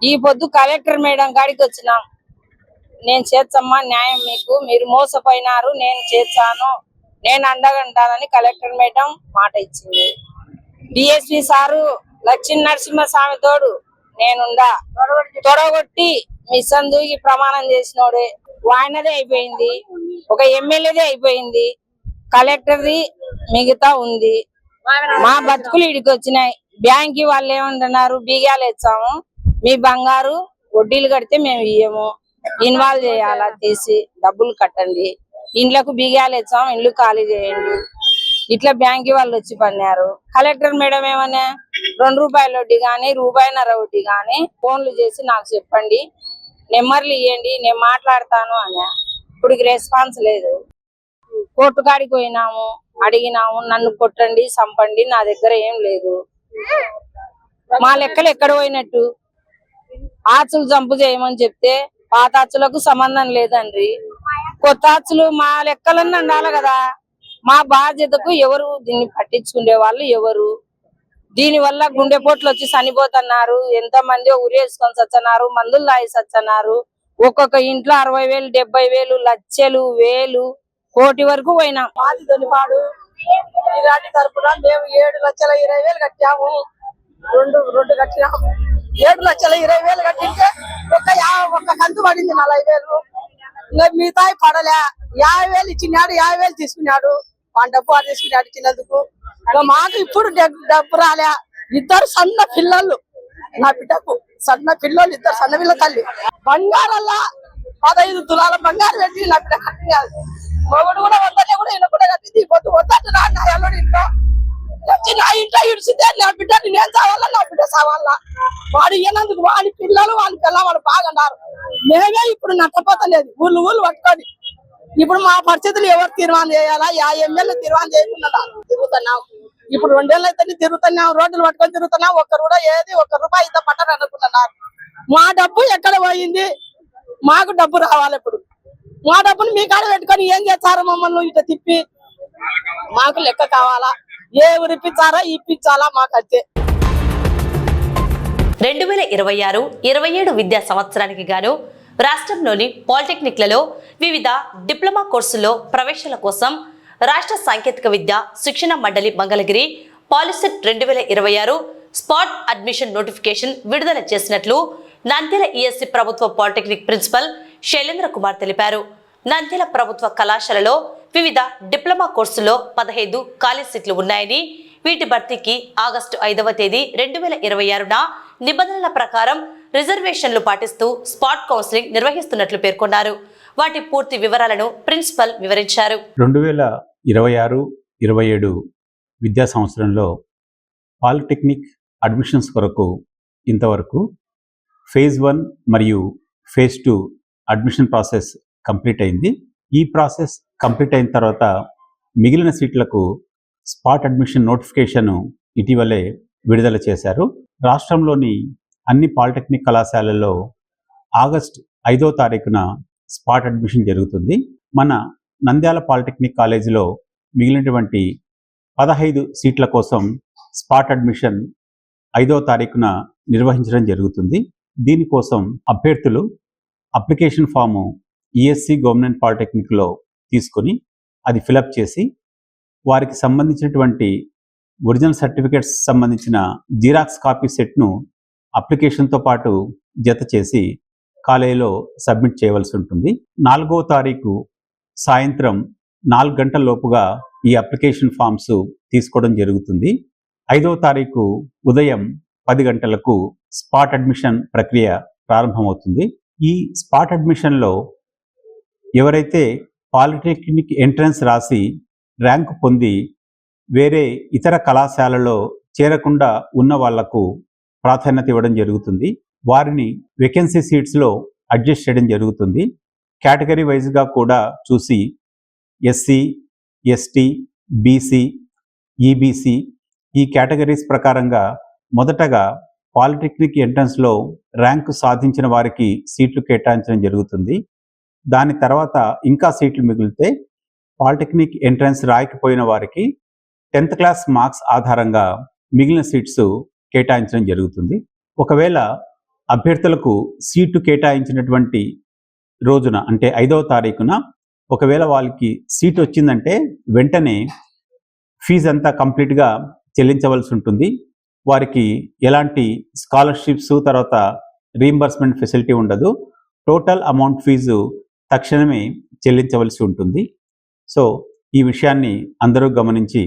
ఈ పొద్దు కలెక్టర్ మేడం కాడికి వచ్చినాం. నేను చేస్తామ్మా న్యాయం, మీకు మీరు మోసపోయినారు, నేను చేస్తాను, నేను అండగంటానని కలెక్టర్ మేడం మాట ఇచ్చింది. డిఎస్పీ సారు లక్ష్మీ నరసింహస్వామి తోడు నేనుండా తొడగొట్టి మిషన్ దూకి ప్రమాణం చేసినోడే. ఆయనదే అయిపోయింది, ఒక ఎమ్మెల్యేదే అయిపోయింది, కలెక్టర్ది మిగతా ఉంది. మా బతుకులు ఇడికి వచ్చినాయి. బ్యాంక్ వాళ్ళు ఏమంటున్నారు, బీగాలు ఇచ్చాము, మీ బంగారు వడ్డీలు కడితే మేము ఇయ్యము, ఇన్వాల్వ్ చేయాలా, తీసి డబ్బులు కట్టండి, ఇండ్లకు బీగాలు ఇచ్చాము, ఇల్లు ఖాళీ చేయండి, ఇట్లా బ్యాంక్ వాళ్ళు వచ్చి పన్నారు. కలెక్టర్ మేడం ఏమన్నా 2 రూపాయల వడ్డీ కానీ ₹1.5 వడ్డీ కానీ ఫోన్లు చేసి నాకు చెప్పండి, నెంబర్లు ఇవ్వండి, నేను మాట్లాడతాను అని. ఇప్పుడు రెస్పాన్స్ లేదు. కోర్టు కాడికి పోయినాము, అడిగినాము, నన్ను కొట్టండి చంపండి, నా దగ్గర ఏం లేదు. మా లెక్కలు ఎక్కడ పోయినట్టు? ఆచులు చంపు చేయమని చెప్తే పాత ఆచులకు సంబంధం లేదండి, కొత్త ఆచులు మా లెక్కలన్నీ ఉండాలి కదా. మా బాధ్యతకు ఎవరు దీన్ని పట్టించుకునే వాళ్ళు ఎవరు? దీని వల్ల గుండెపోట్లు వచ్చి చనిపోతున్నారు, ఎంత మంది ఉరేసుకొని చచ్చన్నారు, మందులు తాగి చచ్చన్నారు. ఒక్కొక్క ఇంట్లో 60,000 70,000 లక్షలు వేలు కోటి వరకు పోయినాం. మాది దొన్నిపాడు ఈరాటి తరపున మేము 7,20,000 కట్టాము. రెండు కట్టినాము. 7,20,000 కట్టింటే ఒక్క కంతు పడింది 40,000. ఇంకా మిగతా పడలే. 50,000 ఇచ్చినాడు, 50,000 తీసుకున్నాడు. వాళ్ళ డబ్బు వాడు తీసుకున్నాడు ఇచ్చినందుకు. మాకు ఇప్పుడు డబ్బు రాలే. 2 సన్న పిల్లలు, నా బిడ్డకు సన్న పిల్లలు, 2 సన్న పిల్ల తల్లి. బంగారల్లా 15 తులాల బంగారు పెట్టి నా బిడ్డ కట్టినాడు. మొగుడు కూడా వద్దనే కూడా ఈయన కూడా కట్టింది. పొద్దు వద్దంటున్నాడు నా ఎల్లుడు ఇంట్లో. వచ్చి నా ఇంట్లో ఇడిచితే నా బిడ్డని నేను చావాలా, నా బిడ్డ చావాలా? వాడు ఇయ్యనందుకు వాడి పిల్లలు వాళ్ళ పిల్లలు వాళ్ళు బాగున్నారు. మేమే ఇప్పుడు నష్టపోతలేదు ఊళ్ళు పట్టుకొని. ఇప్పుడు మా పరిస్థితులు ఎవరు తీర్మానం చేయాలా? ఎమ్మెల్యే తీర్మానం చేయకుండా తిరుగుతున్నాం. ఇప్పుడు 2 ఏళ్ళు అయితే తిరుగుతున్నాం, రోడ్లు పట్టుకొని తిరుగుతున్నాం. ఒక్క రూపాయి ఇంత పట్టరు అనుకుంటున్నారు. మా డబ్బు ఎక్కడ పోయింది? మాకు డబ్బు రావాలి. ఇప్పుడు మా డబ్బుని మీ కాడ పెట్టుకొని ఏం చేస్తారో మమ్మల్ని ఇట్లా తిప్పి మాకు లెక్క కావాలా? ఏ ఊరిపించారా ఇప్పించాలా మాకు అంతే. 2026-27 విద్యా సంవత్సరానికి గాను రాష్ట్రంలోని పాలిటెక్నిక్లలో వివిధ డిప్లొమా కోర్సుల్లో ప్రవేశాల కోసం రాష్ట్ర సాంకేతిక విద్య శిక్షణ మండలి Mangalagiri POLYCET 2026 spot admission notification విడుదల చేసినట్లు నంద్యాల ఈఎస్సీ ప్రభుత్వ పాలిటెక్నిక్ ప్రిన్సిపల్ శైలేంద్ర కుమార్ తెలిపారు. నంద్యాల ప్రభుత్వ కళాశాలలో వివిధ డిప్లొమా కోర్సుల్లో 15 ఖాళీ సీట్లు ఉన్నాయని, వీటి భర్తీకి ఆగస్టు 5వ తేదీ 2026న నిబంధనల ప్రకారం రిజర్వేషన్లు పాటిస్తూ స్పాట్ కౌన్సిలింగ్ నిర్వహిస్తున్నట్లు పేర్కొన్నారు. వాటి పూర్తి వివరాలను ప్రిన్సిపల్ వివరించారు. 2026-27 విద్యా సంవత్సరంలో పాలిటెక్నిక్ అడ్మిషన్స్ కొరకు ఇంతవరకు ఫేజ్ 1 మరియు ఫేజ్ 2 అడ్మిషన్ ప్రాసెస్ కంప్లీట్ అయింది. ఈ ప్రాసెస్ కంప్లీట్ అయిన తర్వాత మిగిలిన సీట్లకు స్పాట్ అడ్మిషన్ నోటిఫికేషన్ ఇటీవలే విడుదల చేశారు. రాష్ట్రంలోని అన్ని పాలిటెక్నిక్ కళాశాలల్లో ఆగస్టు 5వ తారీఖున స్పాట్ అడ్మిషన్ జరుగుతుంది. మన నంద్యాల పాలిటెక్నిక్ కాలేజీలో మిగిలినటువంటి 15 సీట్ల కోసం స్పాట్ అడ్మిషన్ 5వ తారీఖున నిర్వహించడం జరుగుతుంది. దీనికోసం అభ్యర్థులు అప్లికేషన్ ఫాము ఈఎస్సీ గవర్నమెంట్ పాలిటెక్నిక్లో తీసుకొని అది ఫిలప్ చేసి వారికి సంబంధించినటువంటి ఒరిజినల్ సర్టిఫికేట్స్ సంబంధించిన జిరాక్స్ కాపీ సెట్ను అప్లికేషన్తో పాటు జత చేసి కాలేజీలో సబ్మిట్ చేయవలసి ఉంటుంది. 4వ తారీఖు సాయంత్రం 4 గంటల లోపుగా ఈ అప్లికేషన్ ఫామ్స్ తీసుకోవడం జరుగుతుంది. 5వ తారీఖు ఉదయం 10 గంటలకు స్పాట్ అడ్మిషన్ ప్రక్రియ ప్రారంభమవుతుంది. ఈ స్పాట్ అడ్మిషన్లో ఎవరైతే పాలిటెక్నిక్ ఎంట్రన్స్ రాసి ర్యాంకు పొంది వేరే ఇతర కళాశాలలో చేరకుండా ఉన్న వాళ్లకు ప్రాధాన్యత ఇవ్వడం జరుగుతుంది. వారిని వేకెన్సీ సీట్స్లో అడ్జస్ట్ చేయడం జరుగుతుంది. కేటగిరీ వైజ్గా కూడా చూసి ఎస్సీ, ఎస్టీ, బీసీ, ఈబీసీ ఈ కేటగిరీస్ ప్రకారంగా మొదటగా పాలిటెక్నిక్ ఎంట్రన్స్లో ర్యాంకు సాధించిన వారికి సీట్లు కేటాయించడం జరుగుతుంది. దాని తర్వాత ఇంకా సీట్లు మిగిలితే పాలిటెక్నిక్ ఎంట్రన్స్ రాయకపోయిన వారికి 10th క్లాస్ మార్క్స్ ఆధారంగా మిగిలిన సీట్స్ కేటాయించడం జరుగుతుంది. ఒకవేళ అభ్యర్థులకు సీటు కేటాయించినటువంటి రోజున అంటే 5వ తారీఖున ఒకవేళ వాళ్ళకి సీట్ వచ్చిందంటే వెంటనే ఫీజు అంతా కంప్లీట్గా చెల్లించవలసి ఉంటుంది. వారికి ఎలాంటి స్కాలర్షిప్స్ తర్వాత రీయింబర్స్మెంట్ ఫెసిలిటీ ఉండదు. టోటల్ అమౌంట్ ఫీజు తక్షణమే చెల్లించవలసి ఉంటుంది. సో ఈ విషయాన్ని అందరూ గమనించి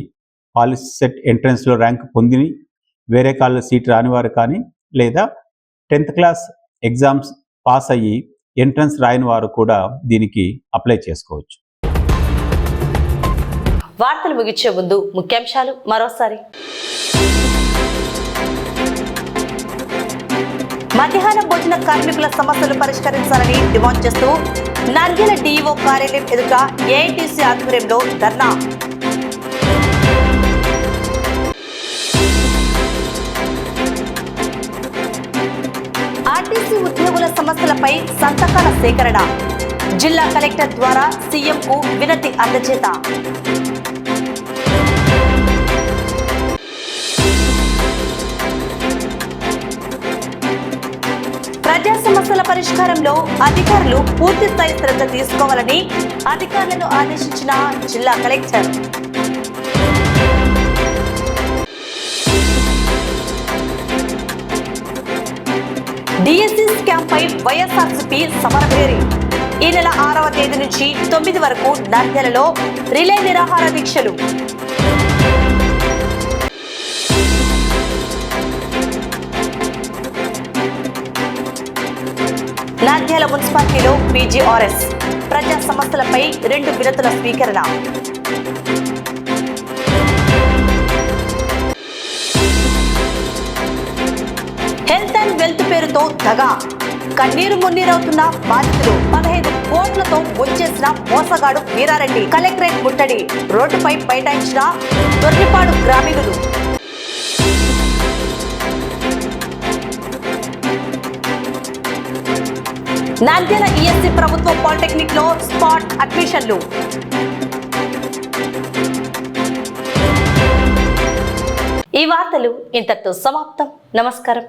పాలిసెట్ ఎంట్రన్స్లో ర్యాంక్ పొంది వేరే కాలేజీలో సీట్ రాని వారు కానీ లేదా 10th క్లాస్ ఎగ్జామ్స్ పాస్ అయ్యి ఎంట్రన్స్ రాయని వారు కూడా దీనికి అప్లై చేసుకోవచ్చు. వార్తలు ముగించే ముందు ముఖ్యాంశాలు మరోసారి. మధ్యాహ్న భోజన కార్మికుల సమస్యలు పరిష్కరించాలని డిమాండ్ చేస్తూ నంద్యాల డీఈఓ కార్యాలయం ఎదుట ఏఐటీసీ ఆధ్వర్యంలో ధర్నా. ఆర్టీసీ ఉద్యోగుల సమస్యలపై సంతకాల సేకరణ. జిల్లా కలెక్టర్ ద్వారా సీఎంకు వినతి అందజేత. ప్రజా సమస్యల పరిష్కారంలో అధికారులు పూర్తి స్థాయి శ్రద్ధ తీసుకోవాలని అధికారులను ఆదేశించిన జిల్లా కలెక్టర్. డిఎస్సి స్కామ్ పై వైఎస్ఆర్సీపీ సమరభేరి. ఈ నెల 6వ తేదీ నుంచి 9 వరకు నంద్యాలలో రిలే నిరాహార దీక్షలు. నంద్యాల మున్సిపాలిటీలో పీజీఆర్ఎస్ ప్రజా సమస్యలపై 2 వినతుల స్వీకరణ. హెల్త్ అండ్ వెల్త్ పేరుతో దగా, కన్నీరు మున్నీరవుతున్న బాధితులు. 15 కోట్లతో వచ్చేసిన మోసగాడు వీరారెడ్డి. కలెక్టరేట్ ముట్టడి, రోడ్డుపై బైఠాయించిన దొర్నిపాడు గ్రామీణులు. నంద్యాల ఈఎస్సీ ప్రభుత్వ పాలిటెక్నిక్ లో స్పాట్ అడ్మిషన్లు. ఈ వార్తలు ఇంతటితో సమాప్తం. నమస్కారం.